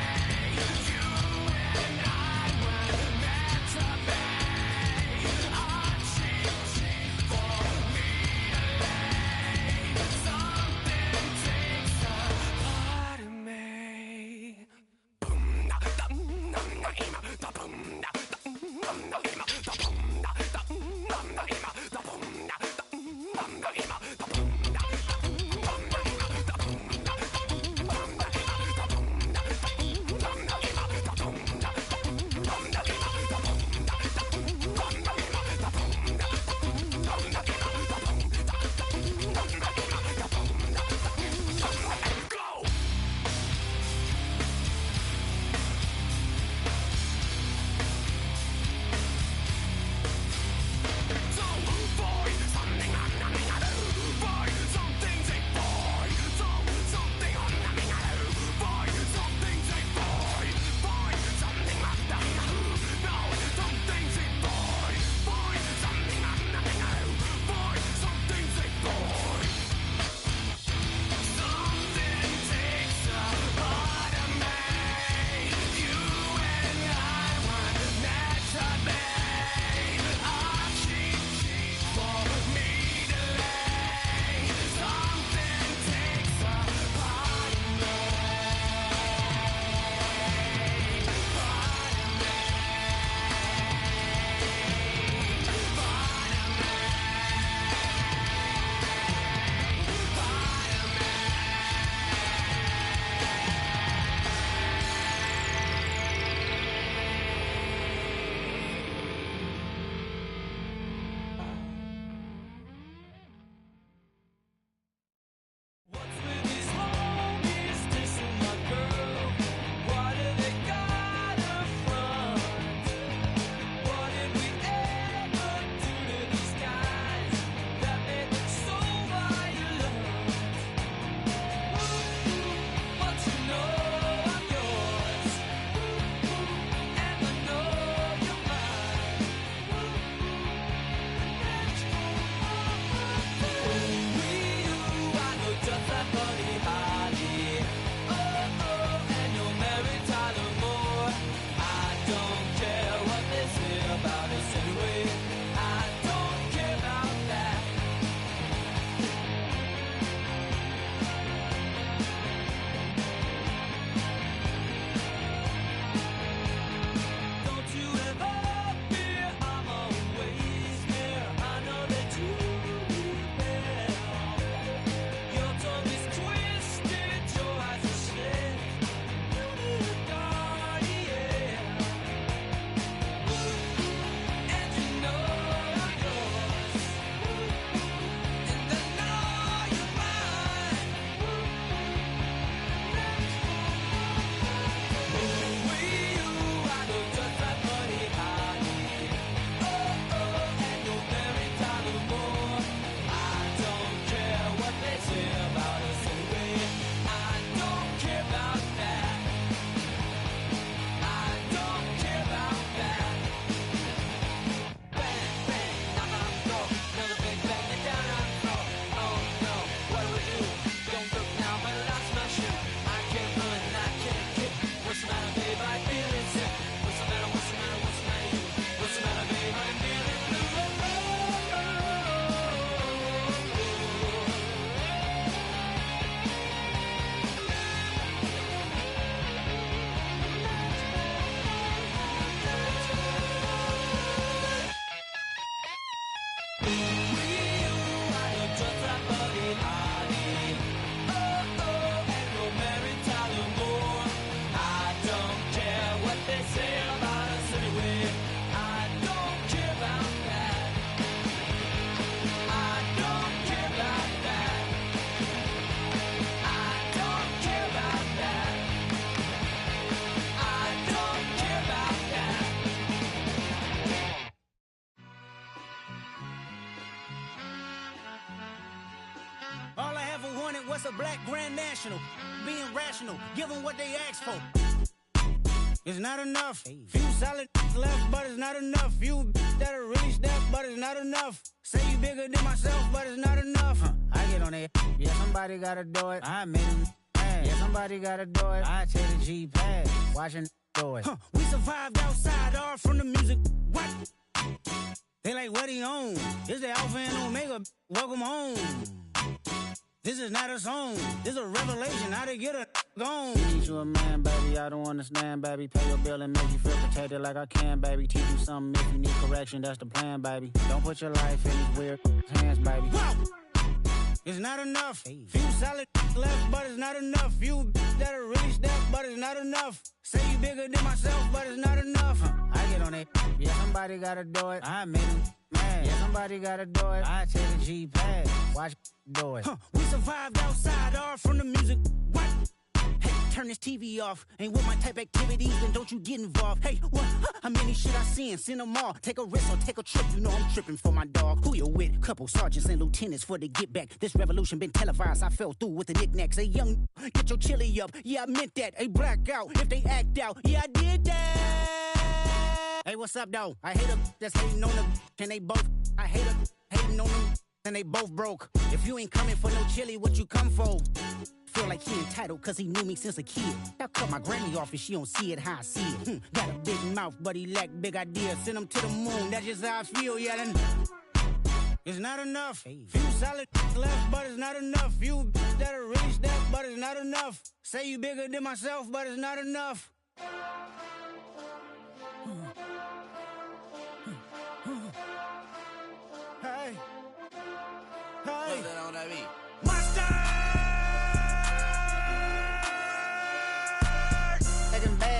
Grand National, being rational, give them what they ask for. It's not enough. Few solid left, but it's not enough. Few that are really step, but it's not enough. Say you bigger than myself, but it's not enough. I get on it. Yeah, somebody gotta do it. I made him mad. Yeah, somebody gotta do it. I take the G-pad, watching do it. We survived outside, all from the music. What? They like, what he on? This the Alpha and Omega. Welcome home. This is not a song. This is a revelation. How to get a gone. Teach you a man, baby. I don't understand, baby. Pay your bill and make you feel protected like I can, baby. Teach you something if you need correction. That's the plan, baby. Don't put your life in these weird hands, baby. Whoa! It's not enough. Few solid left, but it's not enough. Few that are really step, but it's not enough. Say you bigger than myself, but it's not enough. I get on it. Yeah, somebody gotta do it. I made him mad. Yeah, somebody gotta do it. I take the G-pad, watch do it. We survived outside, all from the music. What? Hey, turn this TV off. Ain't with my type activities, then don't you get involved. Hey, what? How many shit I seen? Send them all. Take a risk or take a trip. You know I'm tripping for my dog. Who you with? Couple sergeants and lieutenants for the get back. This revolution been televised. I fell through with the knickknacks. Hey, young, get your chili up. Yeah, I meant that. Hey, black out if they act out. Yeah, I did that. Hey, what's up, though? I hate them that's hating on them. And they both. I hate them hating on them. And they both broke. If you ain't coming for no chili, what you come for? Feel like he entitled cause he knew me since a kid. I cut my granny off and she don't see it how I see it. Got a big mouth but he lack big ideas. Send him to the moon, that's just how I feel, yelling. It's not enough. Few solid left but it's not enough. Few that are really step but it's not enough. Say you bigger than myself but it's not enough. Hey. Hey. What's that on that beat?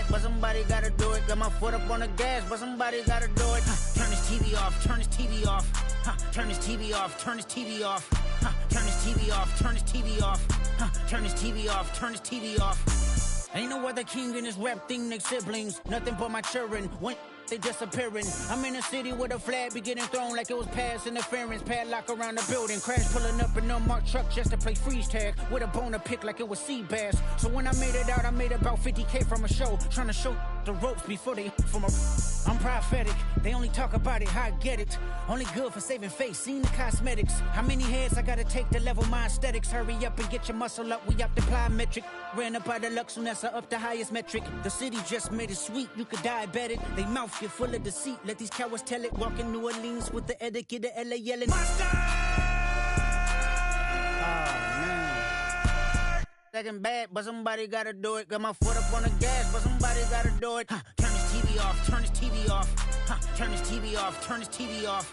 But somebody gotta do it. Got my foot up on the gas, but somebody gotta do it. Turn this TV off, turn this TV off. Turn this TV off, turn this TV off. Turn this TV off, turn this TV off. Turn this TV off, turn this TV off. Ain't no other king in this rap thing, they siblings. Nothing but my children. When they disappearing. I'm in a city where the flag be getting thrown like it was past interference. Padlock around the building. Crash pulling up an unmarked truck just to play freeze tag. With a bone to pick like it was sea bass. So when I made it out, I made about 50K from a show. Trying to show the ropes before they from a... I'm prophetic. They only talk about it, how I get it. Only good for saving face, seen the cosmetics. How many heads I gotta take to level my aesthetics? Hurry up and get your muscle up, we up the plyometric. Ran up out of luck, soon as I up the highest metric. The city just made it sweet, you could diabetic. They mouth get full of deceit, let these cowards tell it. Walk in New Orleans with the etiquette of LA yelling. Monster! Second bad, but somebody gotta do it. Got my foot up on the gas, but somebody gotta do it. Turn this TV off, turn this TV off. Turn this TV off, turn this TV off.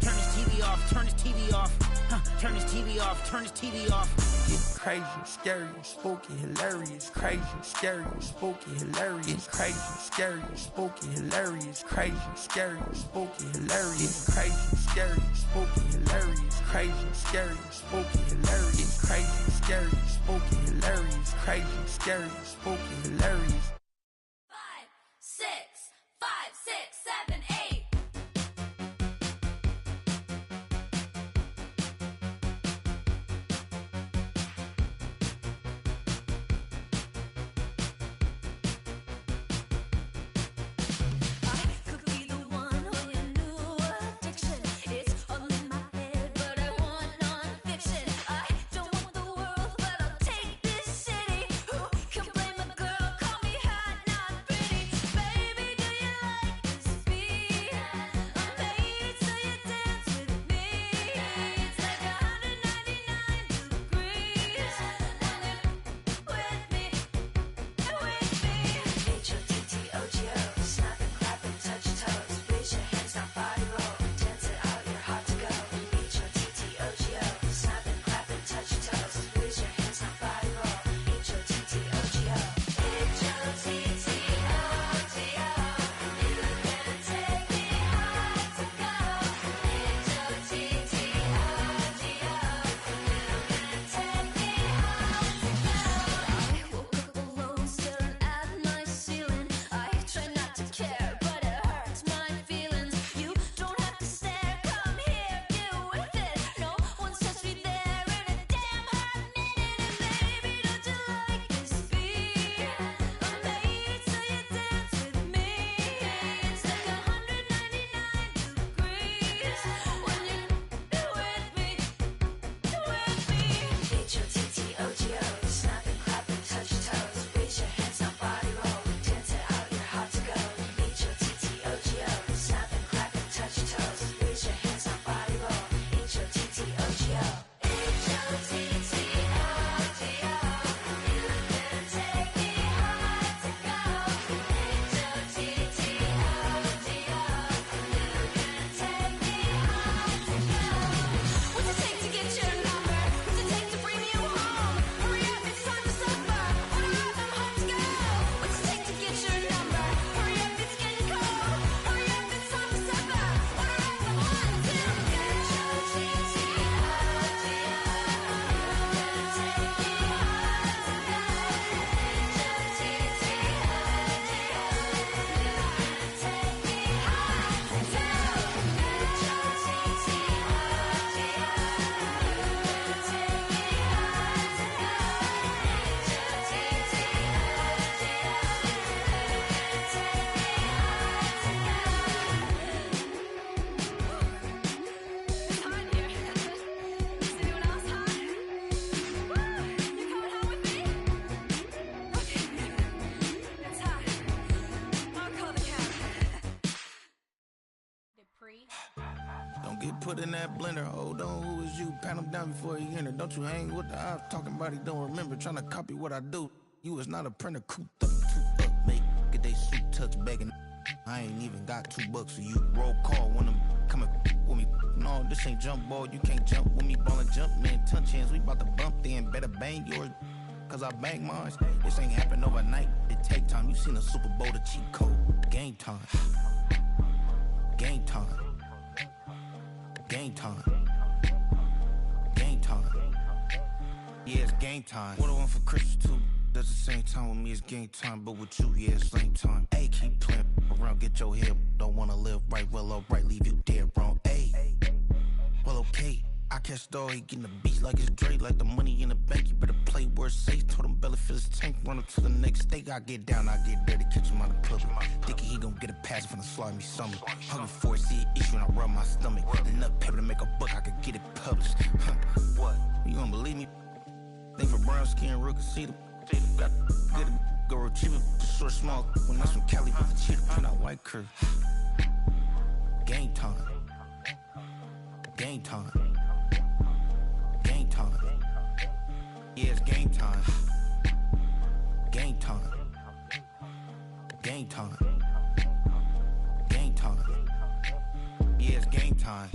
Turn this TV off, turn this TV off. Turn this TV off, turn this TV off. It's crazy, scary, spooky, hilarious. Crazy, scary, spooky, hilarious. Crazy, scary, spooky, hilarious. Crazy, scary, spooky, hilarious. Crazy, scary, spooky, hilarious. Crazy, scary, spooky, hilarious. Crazy, scary, spooky, hilarious. Crazy, scary, spooky, hilarious. 5, 6, 5, 6, 7, 8. Can blame a girl, call me high. Get put in that blender. Hold on, who is you? Pat him down before he enter. Don't you hang with the ops talking about he don't remember. Trying to copy what I do. You is not a printer. Cooped up, make get they suit touch begging. I ain't even got $2 for you. Roll call when I'm coming with me. No, this ain't jump ball. You can't jump with me. Ballin' jump, man. Touch hands. We bout to bump then. Better bang yours. Cause I bang mine. This ain't happen overnight. It take time. You seen a Super Bowl, the cheat code. Game time. Game time. Game time. Game time. Yeah, it's game time. What I want for Christmas too. Does the same time with me, it's game time. But with you, yeah, it's same time. Hey, keep playing around, get your head. Don't wanna live right, well, alright, leave you dead wrong. Hey, well, okay. I catch the dog, he getting the beat like it's Dre, like the money in the bank. You better play where it's safe. Told him belly fill his tank, run up to the next state. I get down, I get dirty, catch him on the public. Thinking he gon' get a pass from the slimy stomach. Hungry for it, see an issue and I rub my stomach. Enough paper to make a book, I could get it published. What? You don't believe me? Think for brown skin, real can see them. Got get it, go retrieve it, short, small. When that's from Cali with the cheetah print out white curve. Game time. Game time. Game time. Yeah, it's game time. Game time. Game time. Game time. Yeah, it's game time.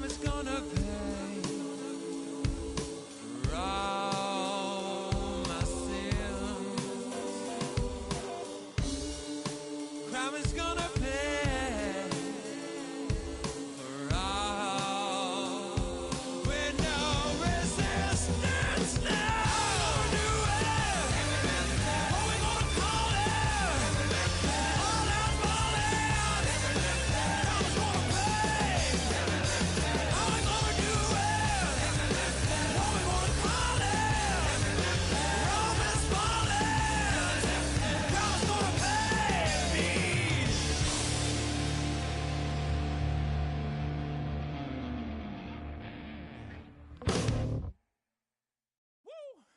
Crime is gonna pay for all my sins. Crime is gonna pay for all with no resistance. Now do it. What we gonna call it? All out falling. Crime's gonna pay. How we gonna do it? What we gonna call it? Rome is falling. Crime's gonna pay me.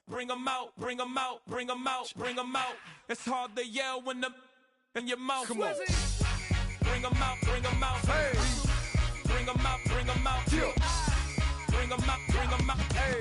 Bring 'em out, bring 'em out, bring 'em out, bring 'em out. It's hard to yell when the in your mouth. Come on. Bring 'em out, bring 'em out. Hey. Bring 'em out, bring 'em out. Yeah. Bring 'em out, bring 'em out. Hey.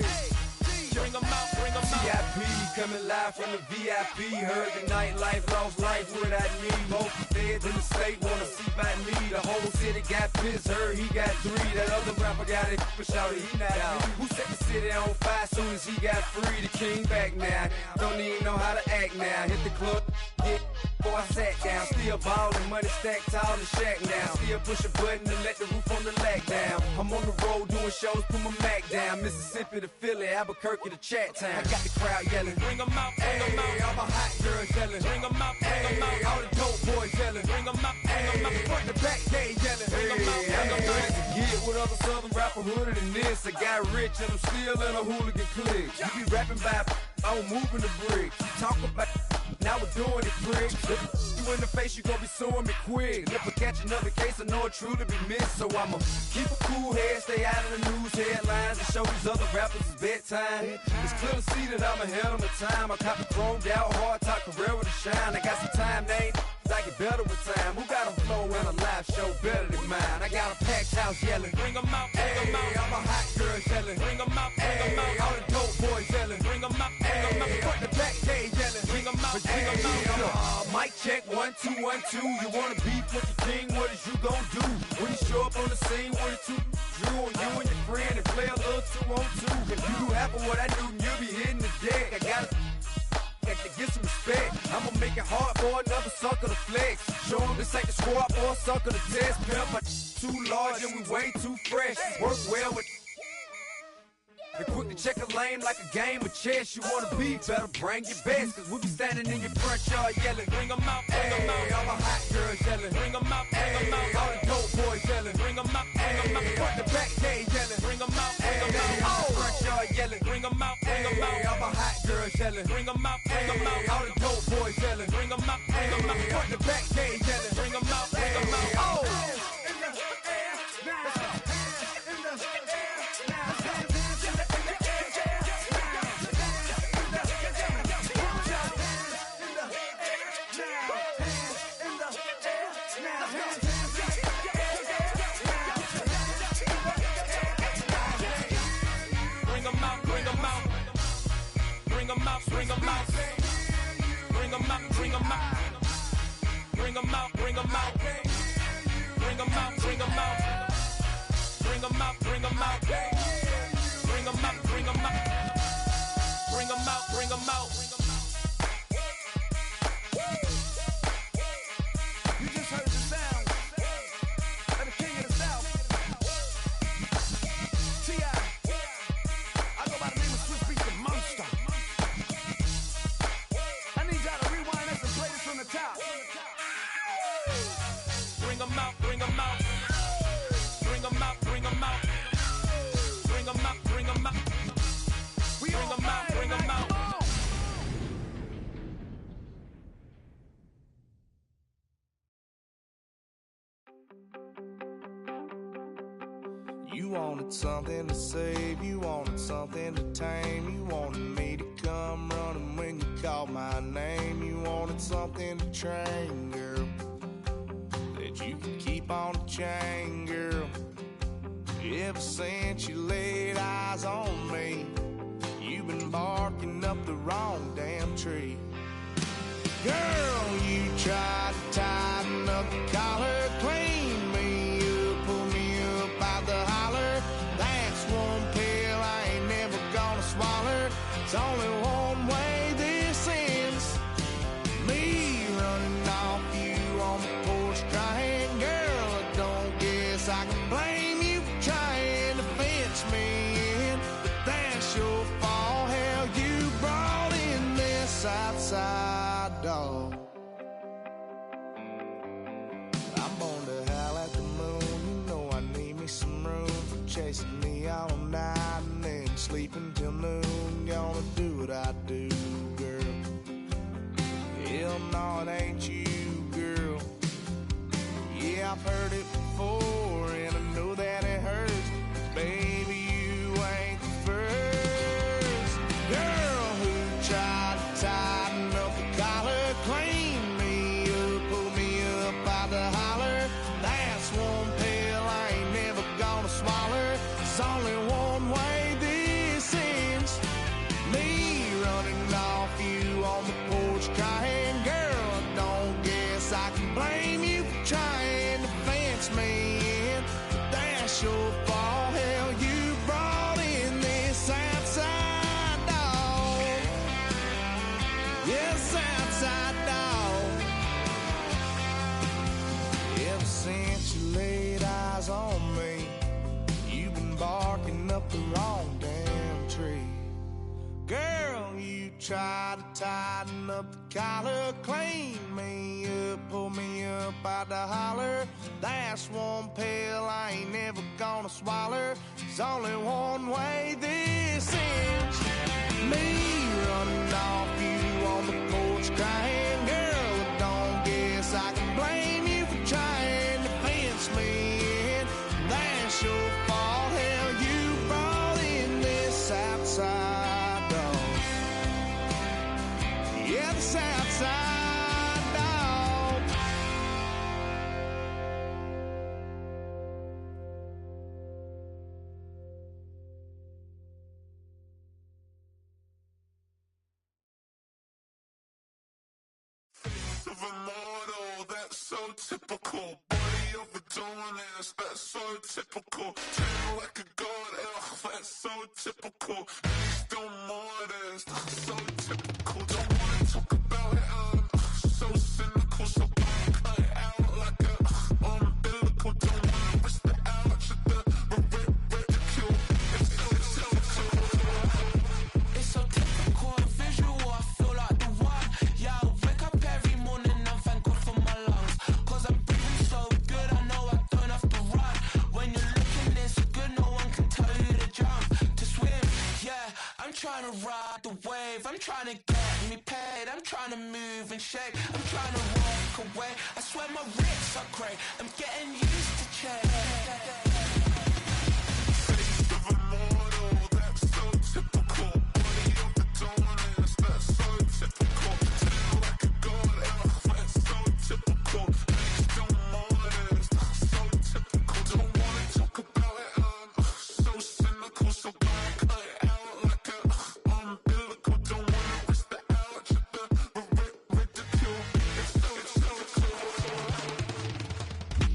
Bring 'em out, bring 'em out. VIP coming live from the VIP. Heard the nightlife, lost life without me. Most feds in the state wanna see by me. The whole city got pissed, heard he got 3. That other rapper got it, but shouted he not me. Who set the city on fire soon as he got free? The king back now, don't even know how to act now. Hit the club, get before I sat down. Still ballin', money stacked tall in the shack now. Still push a button and let the roof on the lack down. I'm on the road doing shows, put my Mac down. Mississippi to Philly, Albuquerque to Chat Town. I got the crowd yelling, Bring 'em out, bring 'em out. hey, all my hot girls yelling, Bring 'em out, bring 'em hey, out. all the dope boys yelling, Bring 'em out, bring 'em out. hey, front to back they yelling, Bring 'em out, hey, bring 'em out. to get with other southern rapper hooded than this. I got rich and I'm still in a hooligan clique. You be rapping by, I'm moving the bricks. You talk about, now we're doing it, prick. If you in the face, you gon' be suing me quick. If I catch another case, I know it truly be missed. So I'ma keep a cool head, stay out of the news headlines, and show these other rappers it's bedtime. It's clear to see that I'm ahead of my time. I cop the chromed out, hard top career with a shine. I got some time, name. I get better with time. Who got a flow and a live show better than mine? I got a packed house yelling, Bring 'em out, bring 'em hey, out. all my hot girls yelling, Bring 'em out, bring 'em hey, all out. the dope boys yelling, Bring 'em out, bring 'em out. hey, front to back they yelling, Bring 'em out, bring 'em hey, out. mic check 1 2 1 2. You wanna beef with the king? What is you gon' do when you show up on the scene with a 2 Drew on you and your friend and play a little 2 on 2? If you do half of what I do, you'll be hitting the deck. I gotta to get some respect. I'ma make it hard for another sucker to flex. Show 'em this ain't the squad or a sucker to test. Pimp, my too large and we way too fresh. Work well with and quick to check a lane like a game of chess. You wanna be better, bring your best. Cause we be standing in your front yard yelling, Bring 'em out, bring 'em hey, out. all my hot girls yelling, Bring 'em out, bring 'em hey, out. all the dope boys yelling, Bring 'em out, bring 'em hey, out. front to back they yelling, Bring 'em out, bring 'em hey, out. all the front yard yelling, Bring 'em out, bring 'em hey, out. all my hot girls yelling, Bring 'em out, bring 'em hey, out. all the dope boys yelling, Bring 'em out, bring 'em hey, out. front to back they yelling, Bring 'em out, bring 'em out. oh. Bring 'em out, bring 'em out. Bring 'em out, bring 'em out. Bring 'em out, bring 'em out. Bring 'em out, bring 'em out. Bring 'em out, bring 'em out. Bring 'em out, bring 'em out. Bring 'em out, bring 'em out. Bring 'em out, bring 'em out. You just heard the sound of the king of the south. T.I. I go by the name of Swiss Beats the Monster. I need y'all to rewind this and play this from the top. Bring 'em out, bring 'em out. Bring 'em out, bring 'em out. Bring 'em out, bring 'em out. We Bring 'em out, bring 'em out. You wanted something to save, you wanted something to tame. You wanted me to come running when you called my name. You wanted something to train, girl, that you could keep on the chain, girl. Ever since you laid eyes on me, you've been barking up the wrong damn tree. Girl, you tried to tighten up the collar, clean me up, pull me up out the holler. There's only one way this ends. Me running off you on the porch crying. Girl, I don't guess I can blame you for trying to fence me in. But that's your fault. Hell, you brought in this outside dog. I'm born to howl at the moon. You know I need me some room for chasing me all night and then sleeping till noon. Gonna do what I do, girl. Hell no, it ain't you, girl. Yeah, I've heard it before, and I know that it hurts. Baby, you ain't the first girl who tried to tighten up the collar, clean me up, pull me up out the holler. That's one pill I ain't never gonna swallow. There's only one way this ends. Me running off you on the porch crying. Girl, I don't guess I can blame you for trying to fence me in. But that's your fault. Hell, you brought in this outside dog. Yes, outside dog. Ever since you laid eyes on me, you've been barking up the wrong damn tree. Girl, you tried to tighten up the collar, clean me up, pull me up out the holler. That's one pill I ain't never gonna swallow. There's only one way this ends. Me running off you on the porch crying. Girl, I don't guess I can blame you for trying to fence me in. That's your fault. Hell, you brought in this outside dog. Yeah, this outside dog. Of a model, that's so typical. Body of a Adonis, that's so typical. Tail like a god, ugh, that's so typical. Still modest, so typical. Don't wanna talk about it, so cynical. So cut it out like a umbilical. Don't wanna risk the ouch of the ridicule. It's so typical and visual, I feel like the one. Yeah, I wake up every morning and thank God for my lungs. Cause I'm breathing so good, I know I don't have to run. When you're looking this good, no one can tell you to jump, to swim. Yeah, I'm trying to ride the wave, I'm trying to get me paid, I'm trying to move and shake, I'm trying to walk away. I swear my wrists are great, I'm getting used to change. Of a model, that's so typical. Body of a Adonis, that's so typical. Tail like a god, ugh, that's so typical. Still modest, so typical. Don't wanna talk about it, so cynical. So cut it out like a umbilical. Don't wanna risk the ouch of the ridicule. It's so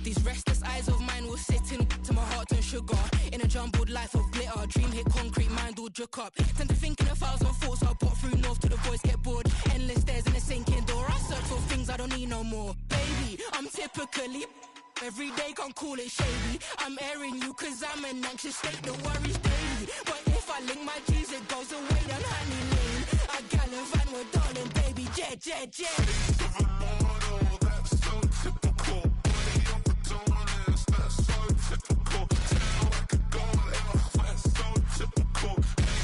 These restless eyes of mine will sit in to my heart and sugar. In a jumbled life of glitter, dream hit concrete, mind all jerk up. Tend to think in 1,000 thoughts, I'll pop through north till the boys get bored. Endless stairs in a sinking door, I search for things I don't need no more. Baby, I'm typically every day, can't call it shady. I'm airing you cause I'm an anxious state, the worries daily. But if I link my G's, it goes away down honey lane. I gallivant with darling, baby, jet, jet, jet. of a model, that's so typical. Body of a Adonis, that's so typical. Tail like a god, ugh, that's so typical.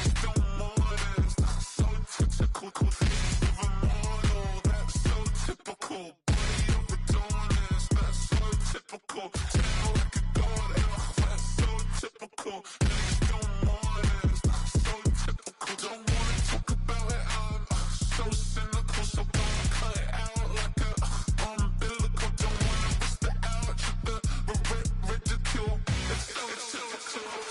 Still modest, so typical. Of a model, that's so typical. Body of a Adonis, that's so typical. Tail like a god, ugh, that's so typical. Still modest, so typical. Don't wanna talk about it, so cynical. So cut it out like a umbilical. Don't wanna risk the ouch of the ridicule. It's so typical.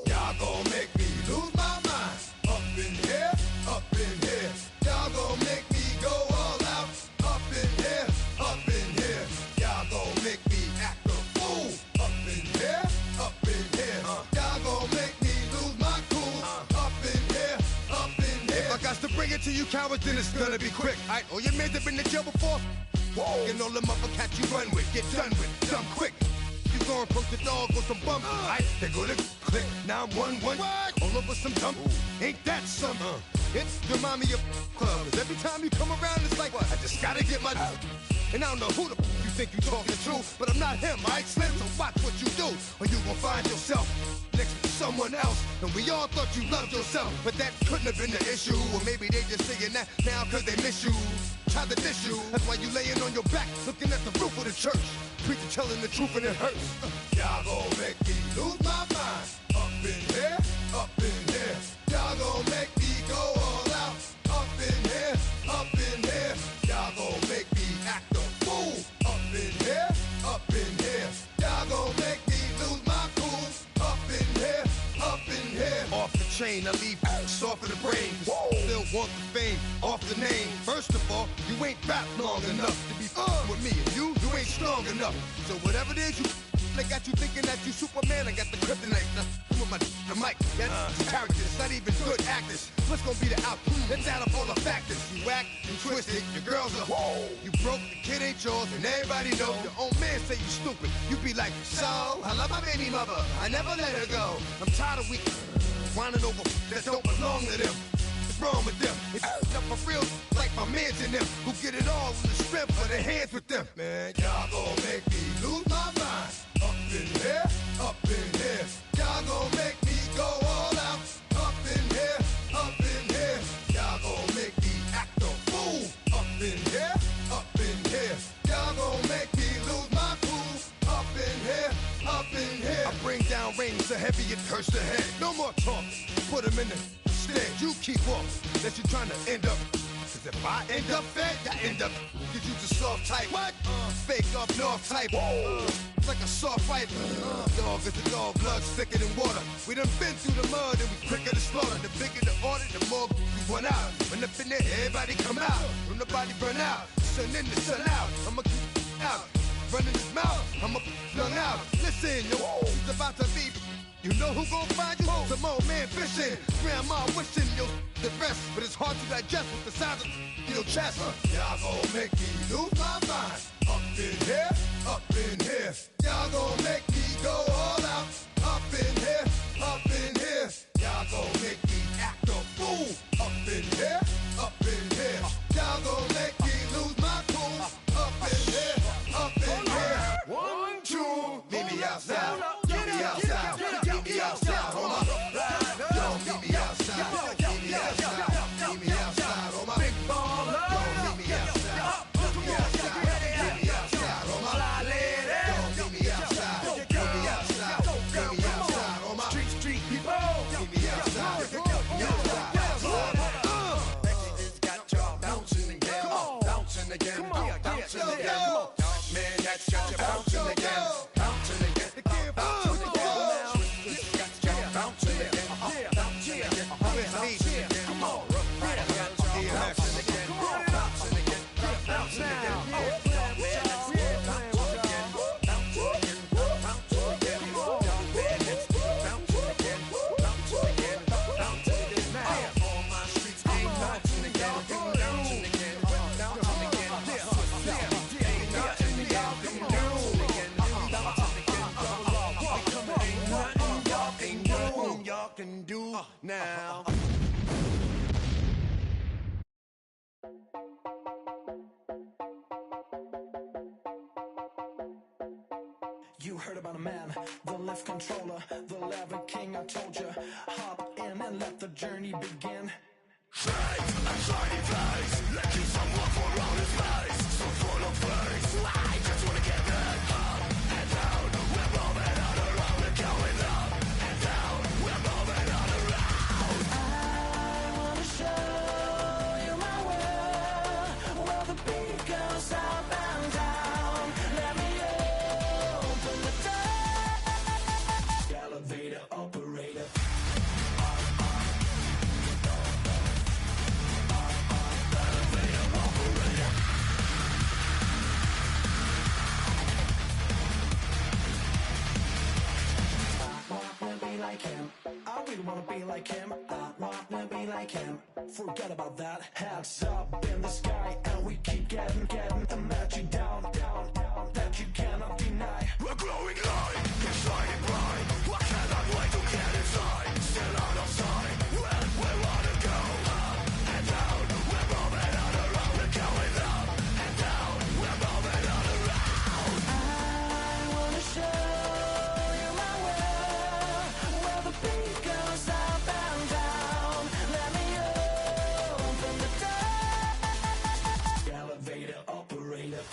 Y'all gon' to you cowards, then it's gonna be quick. Alright, all your men have been to jail before? Whoa. And all them motherfuckers you run with, get done with, dumb quick. You gon' approach the dog with some bumps. Alright, they go to click 911. All over some dump. Ain't that something? It's remind me of clubs. Every time you come around, it's like, what? I just gotta get my. And I don't know who the you think you talking to, but I'm not him, alright, Slim? So watch what you do, or you gon' find yourself next to someone else. And we all thought you loved yourself, but that couldn't have been the issue. Or maybe they just saying that now cause they miss you. Try to diss you, that's why you laying on your back, looking at the roof of the church. Preacher telling the truth and it hurts. Y'all gon' make me lose my mind. Up in here, up in here. Y'all gon' make me go all out. Up in here, up in here. Y'all gon' make me act a fool. Up in here, up in here. Y'all gon' make me lose my cool. Up in here, up in here. Off the chain, I leave soft in the brain. Still want the fame, off the name. First of all, you ain't rap long enough to be with me. And you ain't strong enough. So whatever it is you they got you thinking that you Superman, I got the kryptonite. With my the mic, that's characters, not even good actors. What's gonna be the outcome? Let's add up all the factors. You whack, you twisted, your girls are you broke, the kid ain't yours, and everybody know. Your own man say you stupid. You be like, so, I love my baby mother, I never let her go. I'm tired of weak whining over that don't belong to them. What's wrong with them? It's up for real, like my mans in them, who get it all in the strength of their hands with them. Man, y'all gon' make me lose my mind. Up in here, up in here. Y'all gon' make me go all out. Up in here, up in here. Y'all gon' make me act a fool. Up in here, up in here. Y'all gon' make me lose my cool. Up in here, up in here. I bring down rain so heavy it hurts the head. No more talk, put him in the stand. You keep up, that you trying to end up. Cause if I end up fed, I end up. Cause you just soft type. What? Fake up north type. It's like a soft fight. Dog is a dog, blood thicker than water. We done been through the mud and we quicker to slaughter. The bigger the order, the more we run out. When up in there, everybody come out. When the body burn out, sun in the sun out. I'ma keep out. Running his mouth, I'ma flung out. Listen, yo, he's about to be. You know who gon' find you? Some old man fishing. Grandma wishing you the best, but it's hard to digest with the sound of your chest. Y'all gon' make me lose my mind. Up in here, up in here. Y'all gon' make me go all out. Up in here, up in here. Y'all gon' make me act a fool. Up in here, up in here. Y'all gon' make me lose my cool. Up in here, up in here. 1, 2, meet me outside. Meet me outside. Meet me outside, hold on. Yo, meet me outside. Meet me outside. Meet me outside, hold on. Big baller. Yo, meet me outside. Meet me outside. Meet me outside, hold on. Yo, meet me outside. Meet me outside. Meet me outside, hold on. Street people. Meet me outside. Meet me outside. It's got y'all bouncing again. Bouncing again. Bouncing again. Man, that's got you bouncing again. Bouncing again. Can do now. You heard about a man, the lift controller, the lever king. I told you, hop in and let the journey begin. Shake a shiny place, let you someone for all his face. So full of face, I just wanna get that up and down. We're moving on around, we're going up and down. We're moving on around. I wanna show you my world, where the beat goes up and down. Let me open the door. Elevator operator. really wanna be like him. I wanna be like him. Forget about that. Heads up in the sky, and we keep getting the magic down, that you cannot deny. We're glowing light, shining bright. I cannot wait to get inside. Still out of sight. When we wanna go up and down, we're moving on around. We're going up and down, we're moving on around. I wanna show you my world, where the beat goes up and down. Let me open the door. Elevator operator.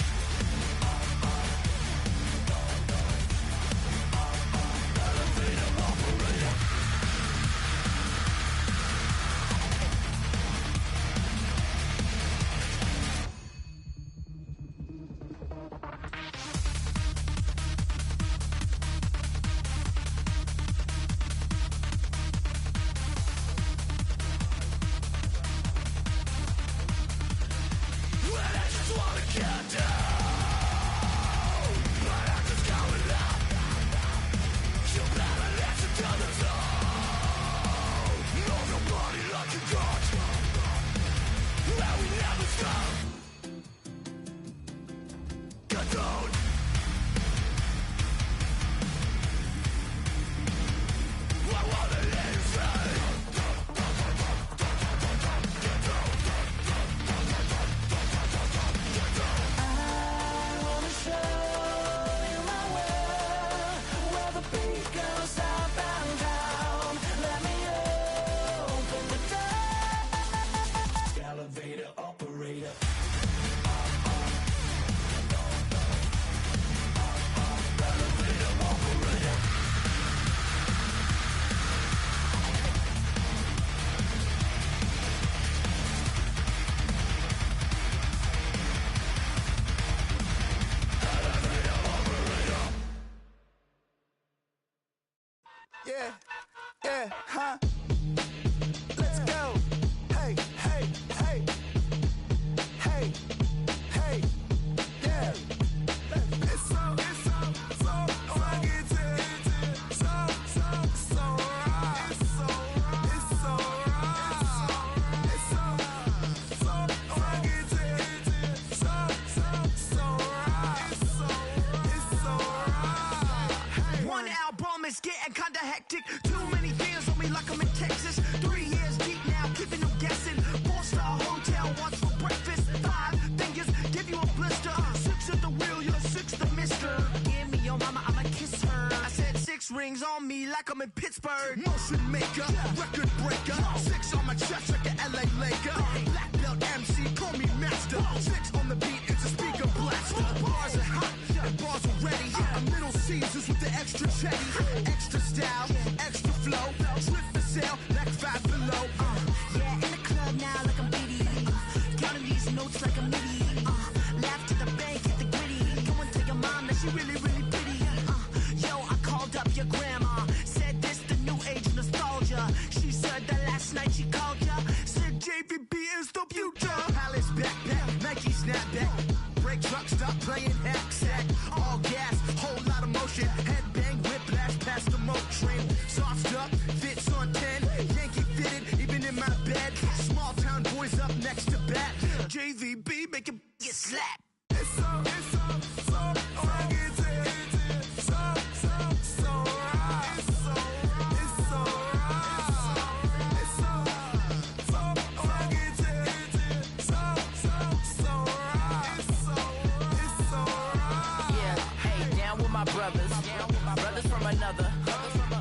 Yeah, huh? Let's go. Hey, hey, hey. Hey, hey, yeah. It's so rugged. So right. It's so rugged. It's so right. It's so right. One album is getting kinda hectic. Too many fans on me like I'm in Texas. 3 years deep now, keeping them guessing. 4-star hotel, wants for breakfast. 5 fingers, give you a blister. 6 at the wheel, you're 6 the mister. Give me your mama, I'ma kiss her. I said 6 rings on me like I'm in Pittsburgh. Motion maker, record breaker. 6 on my chest like an LA Laker. Black belt MC, call me master. 6 on the beat, it's a speaker blaster. Bars are hot, and bars are ready. A Middle Caesars with the extra chetty. Extra style, extra flow. Slip for sale, like 5 below. Yeah, in the club now like I'm Biddy. Counting these notes like a MIDI. Laugh to the bank, hit the gritty. Go and tell your mom that she really, really pretty. Yo, I called up your grandma. Said this the new age nostalgia. She said that last night she called ya. Said JVB is the future. Palace backpack, Nike snapback. Break truck, stop playing hack sack. All gas, whole lot of motion. Headbang, whiplash, past the moat train. Soft up, fits on 10. Yankee fitted, even in my bed. Small town boys up next to bat. JVB, make it get slapped. It's so rugged. So right. It's so rugged. It's so right. Yeah, hey, down with my brothers. Brothers from another.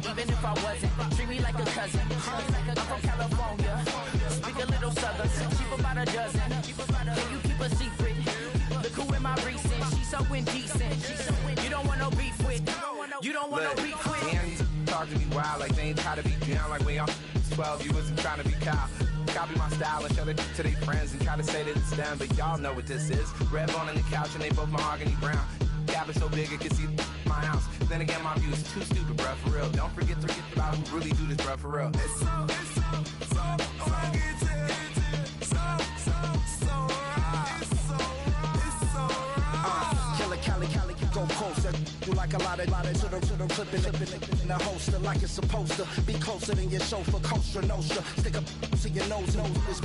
Even if I wasn't, treat me like a cousin. I'm from California. Speak a little southern. Cheap about a dozen. Can you keep a secret? Look who in my recent. She's so indecent. You don't want no beef with. You don't want no beef with. Damn, you talk to me wild like they ain't try to be down like when y'all 12. You wasn't trying to be Kyle. Copy my style and show it to their friends and try to say that it's them, but y'all know what this is. Red bone on the couch and they both mahogany brown. Gap is so big it can see my house. Then again, my view is too stupid, bruh, for real. Don't forget about who really do this, bruh, for real. It's so rugged. So right. It's so right. Killer Cali, go close. You like a lot of to the clipping in the holster like it's supposed to be closer than your chauffeur, Costa Nostra. Stick up to your nose, this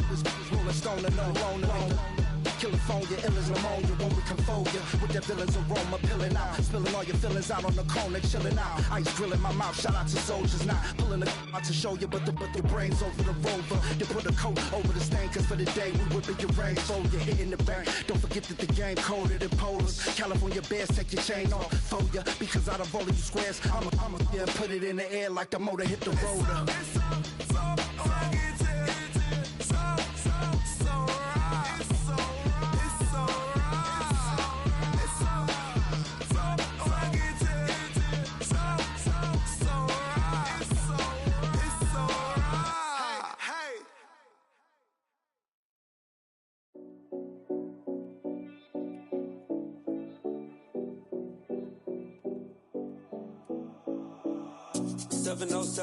rolling stone and no loner. California, ill as pneumonia when we confold you with the villain's aroma, pilling out, spilling all your feelings out on the corner, chilling out. Ice grilling my mouth, shout out to soldiers, not pulling the out to show you, but your brains over the rover. You put a coat over the stain, cause for the day we whipping your rain, so you're hitting the bank. Don't forget that the game coded in polars. California bears, take your chain off for ya, because out of all of you squares, I'ma yeah, put it in the air like the motor hit the rotor.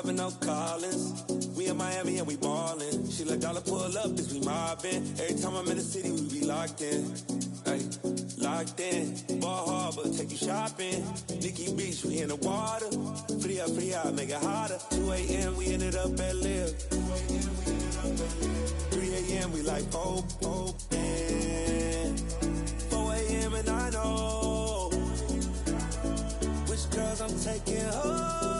No Collins. We in Miami and we ballin'. She let dollar pull up as we mobbin'. Every time I'm in the city, we be locked in. Ay, locked in. Ball Harbor, take you shopping. Nikki Beach, we in the water. Free up, make it hotter. 2 a.m. we ended up at Live. 3 a.m. we like open. 4 a.m. and I know which girls I'm taking home.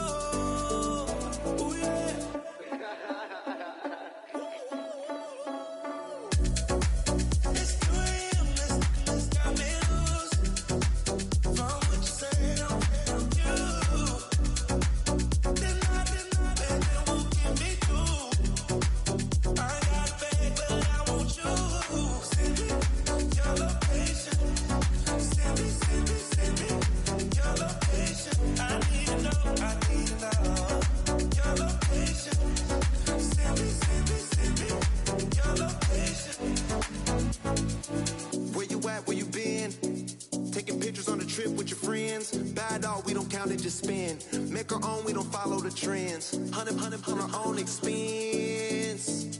Just spin, make our own, we don't follow the trends. 100 on our own expense.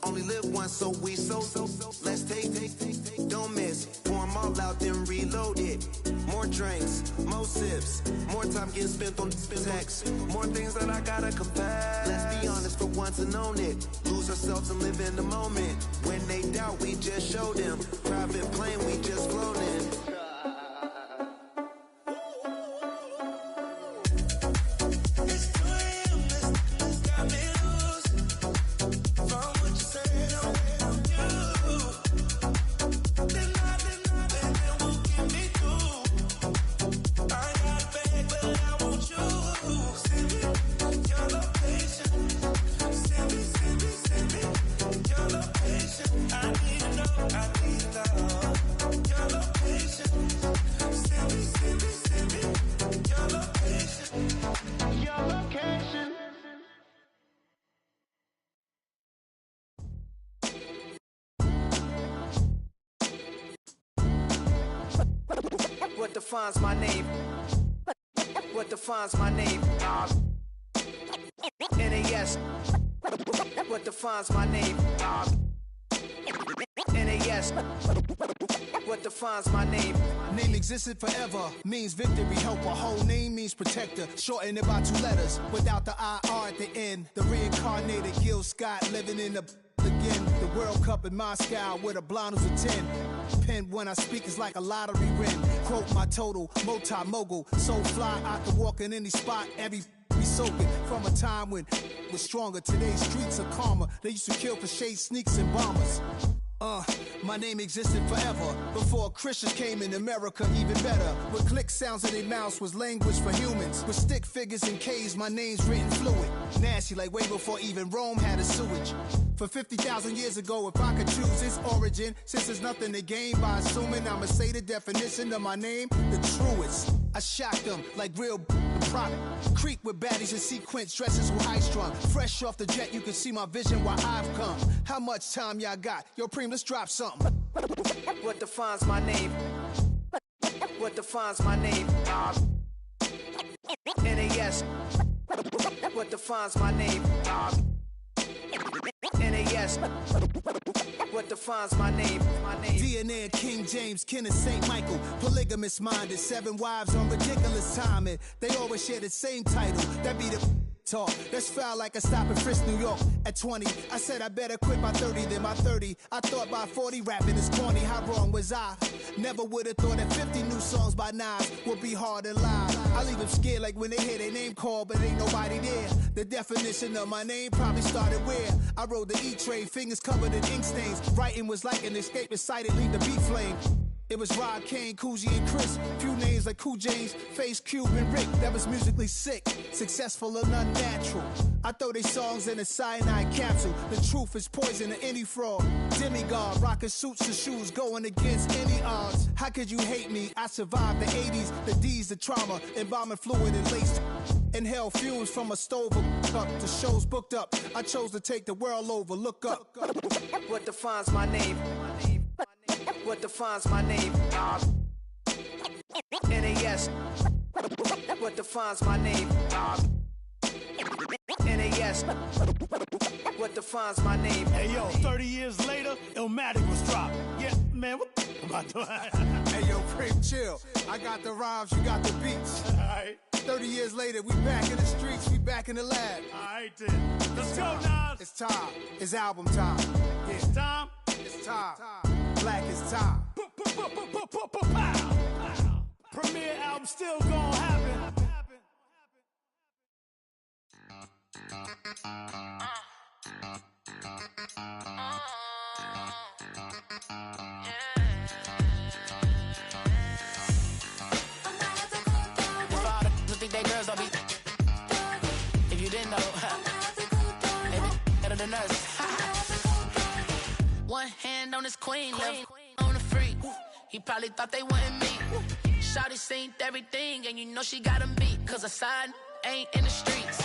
Only live once, so let's take, don't miss. Pour them all out, then reload it. More drinks, more sips, more time getting spent on text. More things that I gotta confess. Let's be honest for once and own it. Lose ourselves and live in the moment. When they doubt, we just show them. Private plane, we just float in. What defines my name? What defines my name? NAS. What defines my name? NAS. What defines my name? Name existed forever, means victory, helper. Whole name means protector, shorten it by 2 letters. Without the IR at the end, the reincarnated Gil Scott living in the again. The World Cup in Moscow with a blonde who's a 10. Pen when I speak is like a lottery win. Quote my total, multi-mogul. So fly, I can walk in any spot, every be soaking. From a time when it was stronger, today's streets are calmer. They used to kill for shade sneaks and bombers. My name existed forever. Before Christians came in America, even better. With click sounds in their mouths was language for humans. With stick figures and K's, my name's written fluid. Nasty like way before even Rome had a sewage. For 50,000 years ago, if I could choose its origin, since there's nothing to gain by assuming, I'ma say the definition of my name, the truest. I shocked them like real product. Creek with baddies in sequence, dresses with high strung. Fresh off the jet, you can see my vision where I've come. How much time y'all got? Yo, Preem, let's drop something. What defines my name? What defines my name? NAS. What defines my name? NAS. What defines my name? DNA of King James, kin of St. Michael. Polygamous minded, 7 wives on ridiculous timing. They always share the same title. That be the talk. That's foul like a stop in Frisk, New York. At 20, I said I better quit by 30 than by 30. I thought by 40 rapping is corny. How wrong was I? Never would have thought that 50 new songs by Nas would be hard to lie. I leave them scared like when they hear their name called, but ain't nobody there. The definition of my name probably started where I rode the E-train, fingers covered in ink stains. Writing was like an escape excited, leave the beat flame. It was Rod, Kane, Coogee, and Chris. Few names like Cool James, Face, Cube, and Rick. That was musically sick, successful and unnatural. I throw they songs in a cyanide capsule. The truth is poison to any fraud. Demigod, rocking suits and shoes, going against any odds. How could you hate me? I survived the 80s, the D's, the trauma, embalming fluid and laced. Inhale fumes from a stove up. The show's booked up. I chose to take the world over. Look up. What defines my name? What defines my name? NAS. What defines my name? NAS. What defines my name? Hey yo, 30 years later, Illmatic was dropped. Yeah, man, what am I doing? Hey yo, Prim, chill. I got the rhymes, you got the beats. Alright. 30 years later, we back in the streets, we back in the lab. Alright then. Let's go, Nas. It's time. It's album time. Yeah. It's time. It's time. Black is time. Premiere album still gonna happen. Think they girls don't be. If you didn't know, they be better than us. One hand on his queen, left on the freak. He probably thought they wanted me. Shawty seen everything, and you know she got him beat. Cause a side ain't in the streets.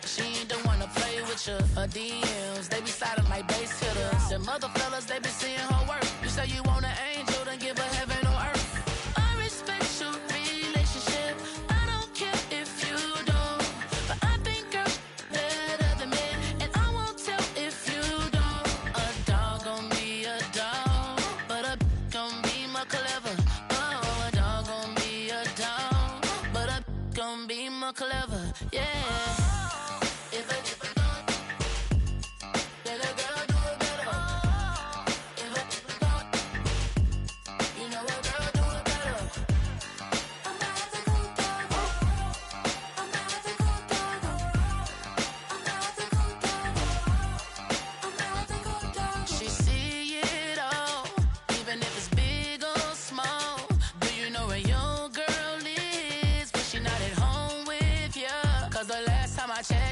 She ain't the one to play with you. Her DMs, they be sliding like bass hitters. Them other fellas, they be seeing her work. You say you want an angel, then give her heaven on earth. I respect your relationship. I don't care if you don't. But I think girls better than men. And I won't tell if you don't. A dog gon' be a dog. But a gon' be more clever. Oh, a dog gon' be a dog. But a gon' be more clever. Yeah.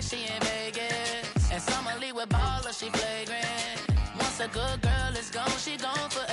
She in Vegas, and Summer Lee with baller, she flagrant. Once a good girl is gone, she gone forever.